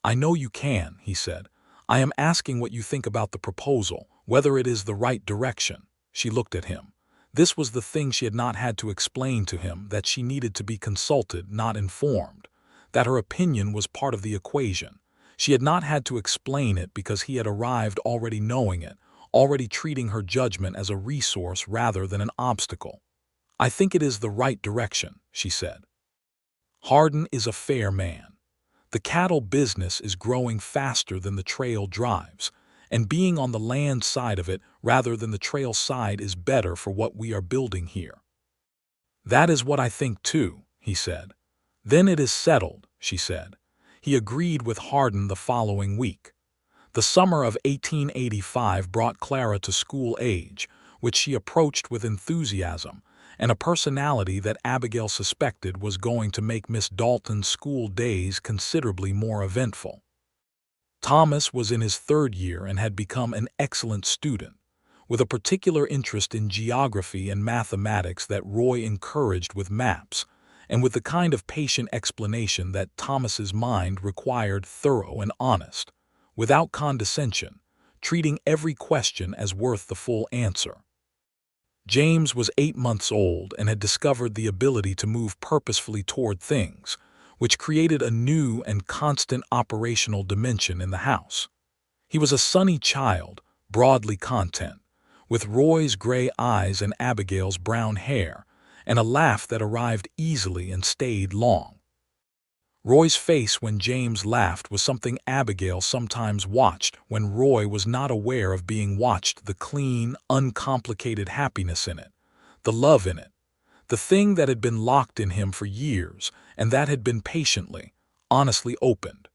"I know you can," he said. "I am asking what you think about the proposal, whether it is the right direction." She looked at him. This was the thing she had not had to explain to him, that she needed to be consulted, not informed, that her opinion was part of the equation. She had not had to explain it because he had arrived already knowing it, already treating her judgment as a resource rather than an obstacle. "I think it is the right direction," she said. "Hardin is a fair man. The cattle business is growing faster than the trail drives, and being on the land side of it rather than the trail side is better for what we are building here." "That is what I think too," he said. "Then it is settled," she said. He agreed with Hardin the following week. The summer of 1885 brought Clara to school age, which she approached with enthusiasm and a personality that Abigail suspected was going to make Miss Dalton's school days considerably more eventful. Thomas was in his 3rd year and had become an excellent student, with a particular interest in geography and mathematics that Roy encouraged with maps, and with the kind of patient explanation that Thomas's mind required, thorough and honest, without condescension, treating every question as worth the full answer. James was 8 months old and had discovered the ability to move purposefully toward things, which created a new and constant operational dimension in the house. He was a sunny child, broadly content, with Roy's gray eyes and Abigail's brown hair, and a laugh that arrived easily and stayed long. Roy's face when James laughed was something Abigail sometimes watched when Roy was not aware of being watched, the clean, uncomplicated happiness in it, the love in it, the thing that had been locked in him for years and that had been patiently, honestly opened.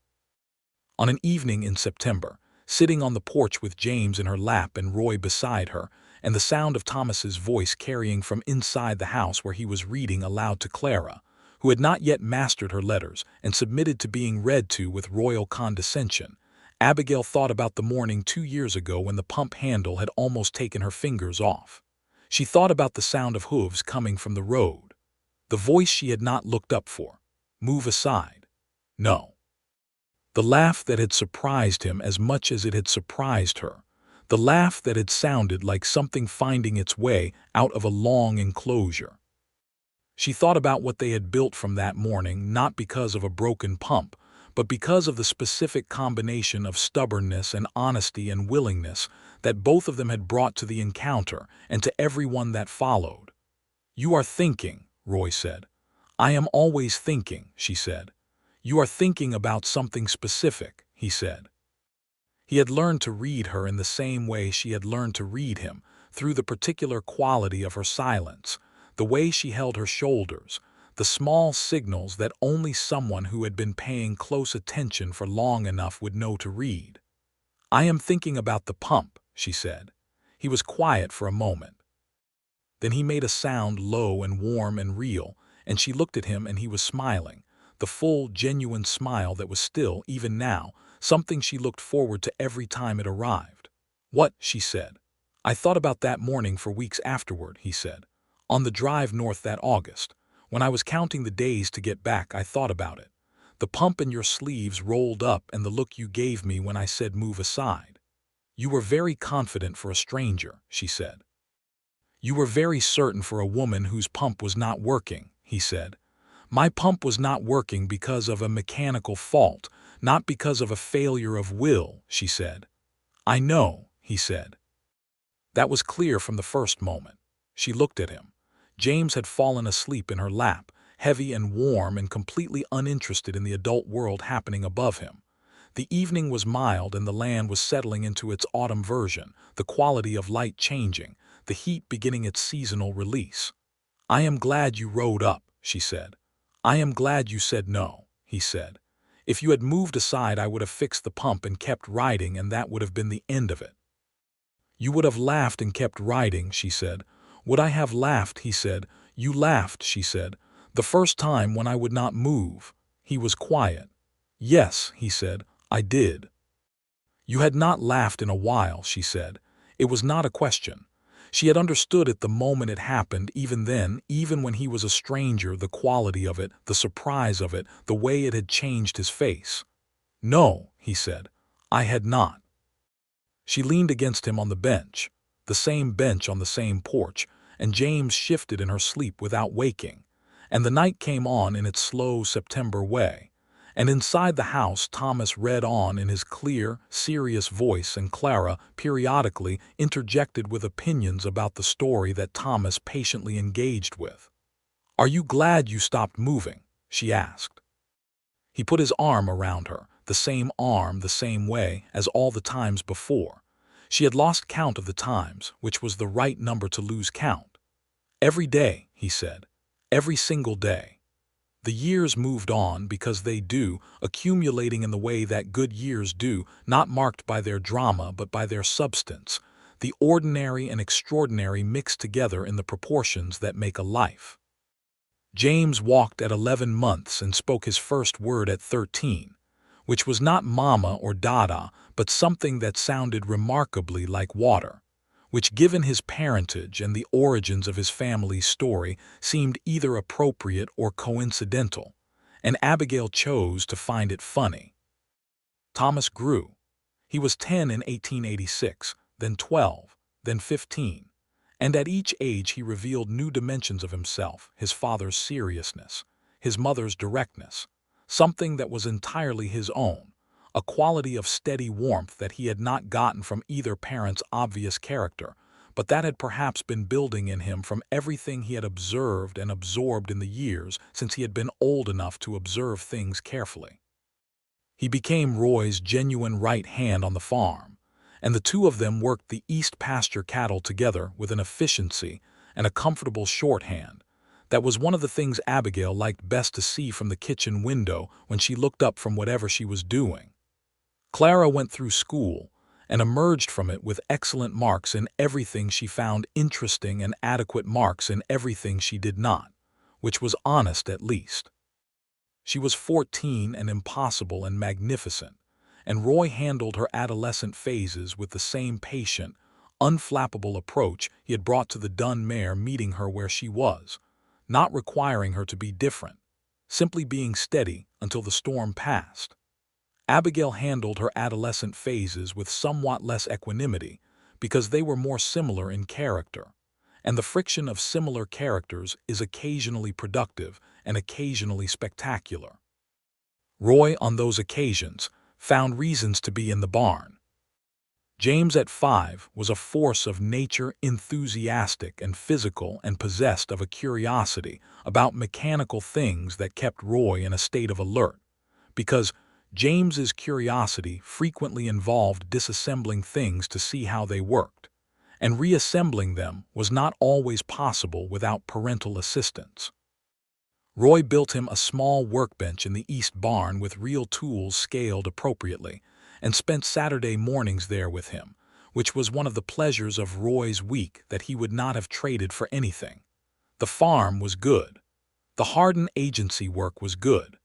On an evening in September, sitting on the porch with James in her lap and Roy beside her, and the sound of Thomas's voice carrying from inside the house where he was reading aloud to Clara, who had not yet mastered her letters and submitted to being read to with royal condescension, Abigail thought about the morning 2 years ago when the pump handle had almost taken her fingers off. She thought about the sound of hooves coming from the road, the voice she had not looked up for. "Move aside." No. The laugh that had surprised him as much as it had surprised her, the laugh that had sounded like something finding its way out of a long enclosure. She thought about what they had built from that morning, not because of a broken pump, but because of the specific combination of stubbornness and honesty and willingness that both of them had brought to the encounter and to everyone that followed. "You are thinking," Roy said. "I am always thinking," she said. "You are thinking about something specific," he said. He had learned to read her in the same way she had learned to read him, through the particular quality of her silence, the way she held her shoulders, the small signals that only someone who had been paying close attention for long enough would know to read. "I am thinking about the pump," she said. He was quiet for a moment. Then he made a sound low and warm and real, and she looked at him and he was smiling, the full, genuine smile that was still, even now, something she looked forward to every time it arrived. "What?" she said. "I thought about that morning for weeks afterward," he said. "On the drive north that August. When I was counting the days to get back, I thought about it. The pump in your sleeves rolled up and the look you gave me when I said move aside. You were very confident for a stranger," she said. "You were very certain for a woman whose pump was not working," he said. "My pump was not working because of a mechanical fault, not because of a failure of will," she said. "I know," he said. That was clear from the first moment. She looked at him. James had fallen asleep in her lap, heavy and warm and completely uninterested in the adult world happening above him. The evening was mild and the land was settling into its autumn version, the quality of light changing, the heat beginning its seasonal release. "I am glad you rode up," she said. "I am glad you said no," he said. If you had moved aside, I would have fixed the pump and kept riding, and that would have been the end of it." "You would have laughed and kept riding," she said. "Would I have laughed?" he said. "You laughed," she said. "The first time when I would not move." He was quiet. "Yes," he said, "I did." "You had not laughed in a while," she said. It was not a question. She had understood it the moment it happened, even then, even when he was a stranger, the quality of it, the surprise of it, the way it had changed his face. "No," he said, "I had not." She leaned against him on the bench, the same bench on the same porch, and James shifted in her sleep without waking. And the night came on in its slow September way. And inside the house Thomas read on in his clear, serious voice, and Clara periodically interjected with opinions about the story that Thomas patiently engaged with. "Are you glad you stopped moving?" she asked. He put his arm around her, the same arm, the same way as all the times before. She had lost count of the times, which was the right number to lose count. "Every day," he said, "every single day." The years moved on because they do, accumulating in the way that good years do, not marked by their drama but by their substance, the ordinary and extraordinary mixed together in the proportions that make a life. James walked at 11 months and spoke his first word at 13, which was not mama or dada, but something that sounded remarkably like water, which, given his parentage and the origins of his family's story, seemed either appropriate or coincidental, and Abigail chose to find it funny. Thomas grew. He was 10 in 1886, then 12, then 15. And at each age he revealed new dimensions of himself, his father's seriousness, his mother's directness, something that was entirely his own, a quality of steady warmth that he had not gotten from either parent's obvious character, but that had perhaps been building in him from everything he had observed and absorbed in the years since he had been old enough to observe things carefully. He became Roy's genuine right hand on the farm, and the two of them worked the East pasture cattle together with an efficiency and a comfortable shorthand. That was one of the things Abigail liked best to see from the kitchen window when she looked up from whatever she was doing. Clara went through school and emerged from it with excellent marks in everything she found interesting and adequate marks in everything she did not, which was honest at least. She was 14 and impossible and magnificent, and Roy handled her adolescent phases with the same patient, unflappable approach he had brought to the dun mare, meeting her where she was, not requiring her to be different, simply being steady until the storm passed. Abigail handled her adolescent phases with somewhat less equanimity because they were more similar in character, and the friction of similar characters is occasionally productive and occasionally spectacular. Roy, on those occasions, found reasons to be in the barn. James at 5 was a force of nature, enthusiastic and physical, and possessed of a curiosity about mechanical things that kept Roy in a state of alert, because James's curiosity frequently involved disassembling things to see how they worked, and reassembling them was not always possible without parental assistance. Roy built him a small workbench in the east barn with real tools scaled appropriately, and spent Saturday mornings there with him, which was one of the pleasures of Roy's week that he would not have traded for anything. The farm was good. The Hardin agency work was good.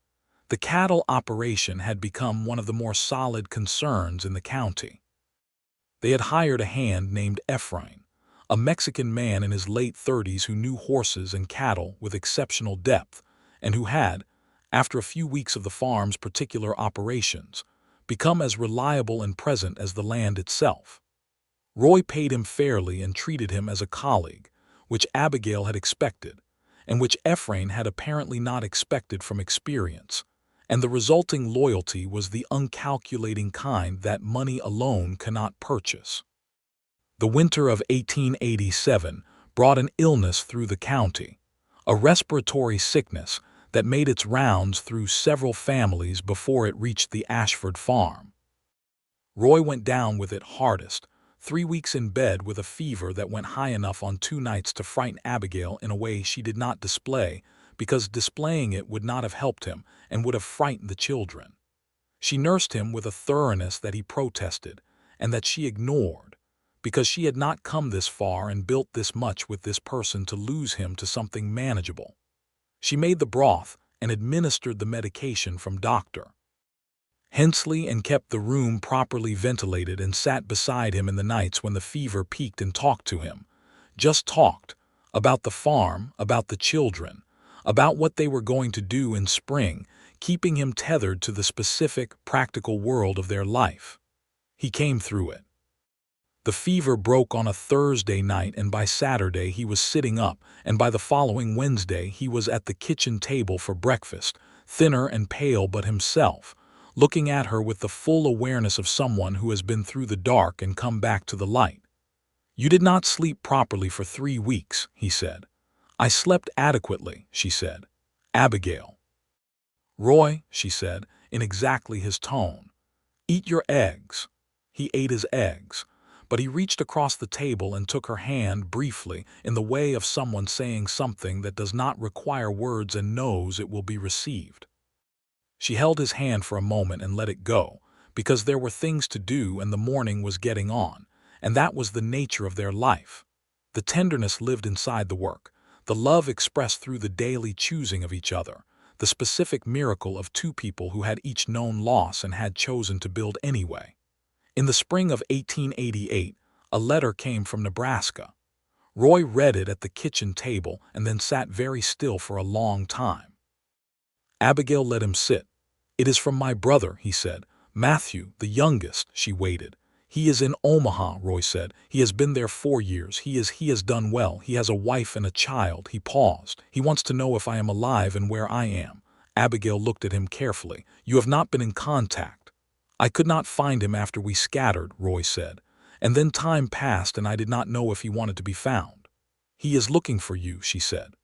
The cattle operation had become one of the more solid concerns in the county. They had hired a hand named Ephraim, a Mexican man in his late 30s who knew horses and cattle with exceptional depth, and who had, after a few weeks of the farm's particular operations, become as reliable and present as the land itself. Roy paid him fairly and treated him as a colleague, which Abigail had expected, and which Ephraim had apparently not expected from experience, and the resulting loyalty was the uncalculating kind that money alone cannot purchase. The winter of 1887 brought an illness through the county, a respiratory sickness that made its rounds through several families before it reached the Ashford farm. Roy went down with it hardest, 3 weeks in bed with a fever that went high enough on 2 nights to frighten Abigail in a way she did not display, because displaying it would not have helped him and would have frightened the children. She nursed him with a thoroughness that he protested, and that she ignored, because she had not come this far and built this much with this person to lose him to something manageable. She made the broth and administered the medication from Dr. Hensley and kept the room properly ventilated and sat beside him in the nights when the fever peaked and talked to him. Just talked about the farm, about the children, about what they were going to do in spring, keeping him tethered to the specific, practical world of their life. He came through it. The fever broke on a Thursday night, and by Saturday he was sitting up, and by the following Wednesday he was at the kitchen table for breakfast, thinner and pale but himself, looking at her with the full awareness of someone who has been through the dark and come back to the light. "You did not sleep properly for 3 weeks," he said. "I slept adequately," she said. "Abigail." "Roy," she said, in exactly his tone, "eat your eggs." He ate his eggs, but he reached across the table and took her hand briefly, in the way of someone saying something that does not require words and knows it will be received. She held his hand for a moment and let it go, because there were things to do and the morning was getting on, and that was the nature of their life. The tenderness lived inside the work, the love expressed through the daily choosing of each other, the specific miracle of two people who had each known loss and had chosen to build anyway. In the spring of 1888, a letter came from Nebraska. Roy read it at the kitchen table and then sat very still for a long time. Abigail let him sit. "It is from my brother," he said. "Matthew, the youngest." She waited. "He is in Omaha," Roy said. "He has been there 4 years. He has done well. He has a wife and a child." He paused. "He wants to know if I am alive and where I am." Abigail looked at him carefully. "You have not been in contact." "I could not find him after we scattered," Roy said. "And then time passed and I did not know if he wanted to be found." "He is looking for you," she said.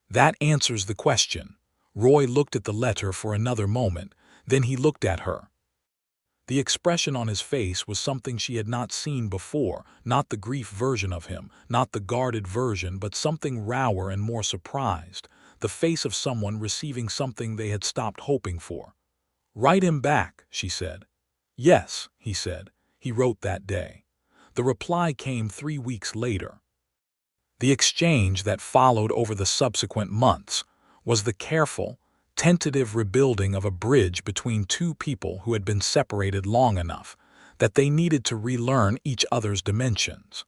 "That answers the question." Roy looked at the letter for another moment, then he looked at her. The expression on his face was something she had not seen before, not the grief version of him, not the guarded version, but something rawer and more surprised, the face of someone receiving something they had stopped hoping for. "Write him back," she said. "Yes," he said. He wrote that day. The reply came 3 weeks later. The exchange that followed over the subsequent months was the careful, tentative rebuilding of a bridge between two people who had been separated long enough that they needed to relearn each other's dimensions.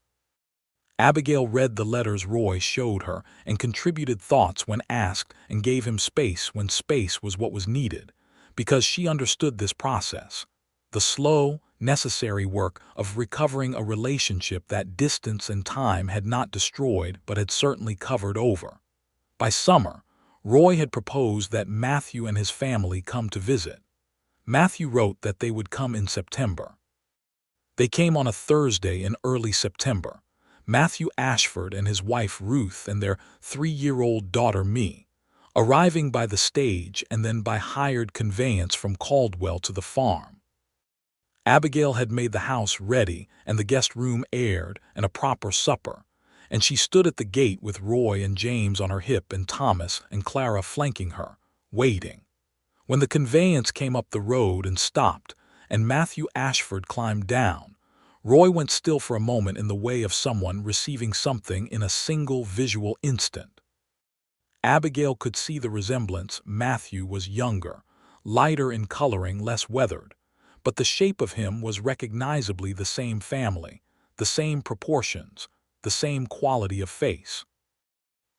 Abigail read the letters Roy showed her and contributed thoughts when asked and gave him space when space was what was needed, because she understood this process, the slow, necessary work of recovering a relationship that distance and time had not destroyed but had certainly covered over. By summer, Roy had proposed that Matthew and his family come to visit. Matthew wrote that they would come in September. They came on a Thursday in early September. Matthew Ashford and his wife Ruth and their 3-year-old daughter Me, arriving by the stage and then by hired conveyance from Caldwell to the farm. Abigail had made the house ready and the guest room aired and a proper supper, and she stood at the gate with Roy and James on her hip and Thomas and Clara flanking her, waiting. When the conveyance came up the road and stopped, and Matthew Ashford climbed down, Roy went still for a moment in the way of someone receiving something in a single visual instant. Abigail could see the resemblance. Matthew was younger, lighter in coloring, less weathered, but the shape of him was recognizably the same family, the same proportions, the same quality of face.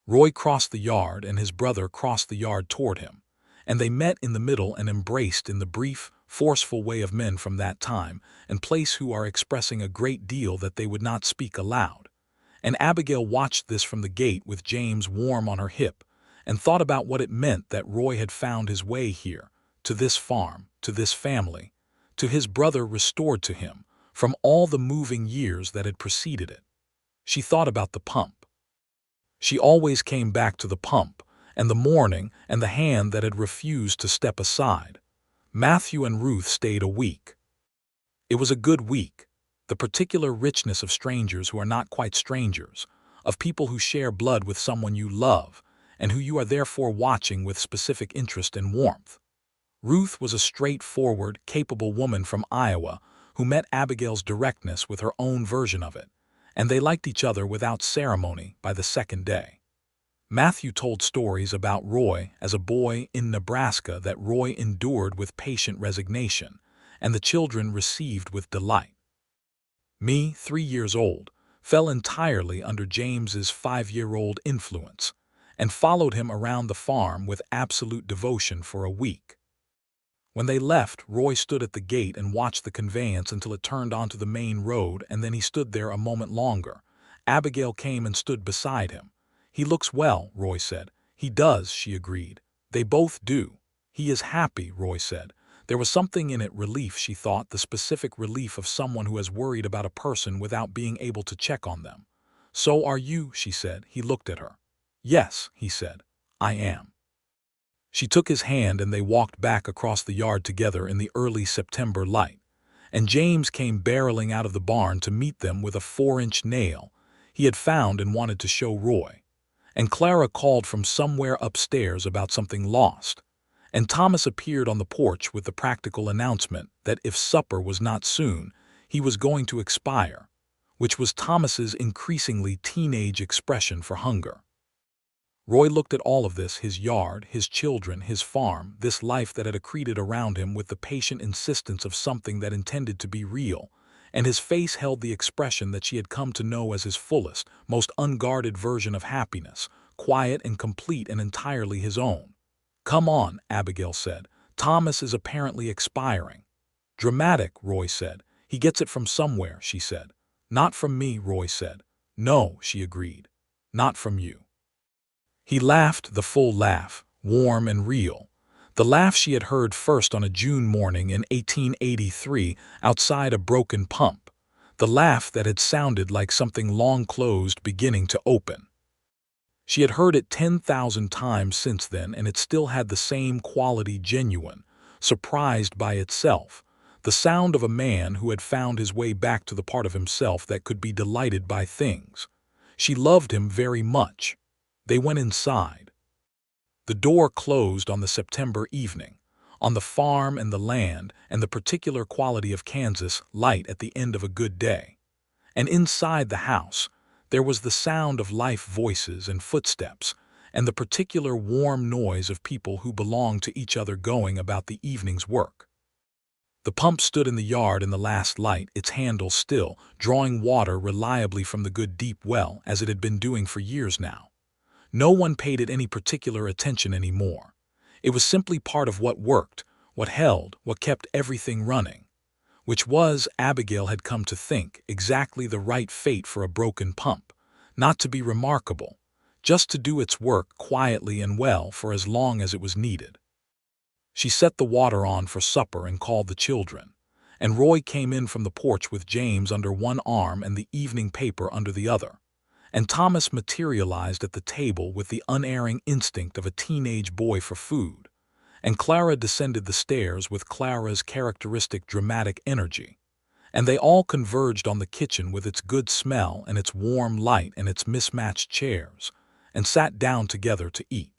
Roy crossed the yard and his brother crossed the yard toward him, and they met in the middle and embraced in the brief, forceful way of men from that time and place who are expressing a great deal that they would not speak aloud. And Abigail watched this from the gate with James warm on her hip, and thought about what it meant that Roy had found his way here, to this farm, to this family, to his brother restored to him, from all the moving years that had preceded it. She thought about the pump. She always came back to the pump, and the morning, and the hand that had refused to step aside. Matthew and Ruth stayed a week. It was a good week, the particular richness of strangers who are not quite strangers, of people who share blood with someone you love, and who you are therefore watching with specific interest and warmth. Ruth was a straightforward, capable woman from Iowa who met Abigail's directness with her own version of it, and they liked each other without ceremony by the second day. Matthew told stories about Roy as a boy in Nebraska that Roy endured with patient resignation, and the children received with delight. Me, 3 years old, fell entirely under James's 5-year-old influence, and followed him around the farm with absolute devotion for a week. When they left, Roy stood at the gate and watched the conveyance until it turned onto the main road, and then he stood there a moment longer. Abigail came and stood beside him. "He looks well," Roy said. "He does," she agreed. "They both do." "He is happy," Roy said. There was something in it, relief, she thought, the specific relief of someone who has worried about a person without being able to check on them. "So are you," she said. He looked at her. "Yes," he said. "I am." She took his hand and they walked back across the yard together in the early September light. And James came barreling out of the barn to meet them with a 4-inch nail he had found and wanted to show Roy. And Clara called from somewhere upstairs about something lost. And Thomas appeared on the porch with the practical announcement that if supper was not soon, he was going to expire, which was Thomas's increasingly teenage expression for hunger. Roy looked at all of this, his yard, his children, his farm, this life that had accreted around him with the patient insistence of something that intended to be real, and his face held the expression that she had come to know as his fullest, most unguarded version of happiness, quiet and complete and entirely his own. "Come on," Abigail said. "Thomas is apparently expiring." "Dramatic," Roy said. "He gets it from somewhere," she said. "Not from me," Roy said. "No," she agreed. "Not from you." He laughed, the full laugh, warm and real. The laugh she had heard first on a June morning in 1883 outside a broken pump. The laugh that had sounded like something long closed beginning to open. She had heard it 10,000 times since then, and it still had the same quality, genuine, surprised by itself. The sound of a man who had found his way back to the part of himself that could be delighted by things. She loved him very much. They went inside. The door closed on the September evening, on the farm and the land and the particular quality of Kansas light at the end of a good day. And inside the house, there was the sound of life, voices and footsteps, and the particular warm noise of people who belonged to each other going about the evening's work. The pump stood in the yard in the last light, its handle still, drawing water reliably from the good deep well as it had been doing for years now. No one paid it any particular attention anymore. It was simply part of what worked, what held, what kept everything running. Which was, Abigail had come to think, exactly the right fate for a broken pump. Not to be remarkable, just to do its work quietly and well for as long as it was needed. She set the water on for supper and called the children. And Roy came in from the porch with James under one arm and the evening paper under the other. And Thomas materialized at the table with the unerring instinct of a teenage boy for food. And Clara descended the stairs with Clara's characteristic dramatic energy. And they all converged on the kitchen with its good smell and its warm light and its mismatched chairs, and sat down together to eat.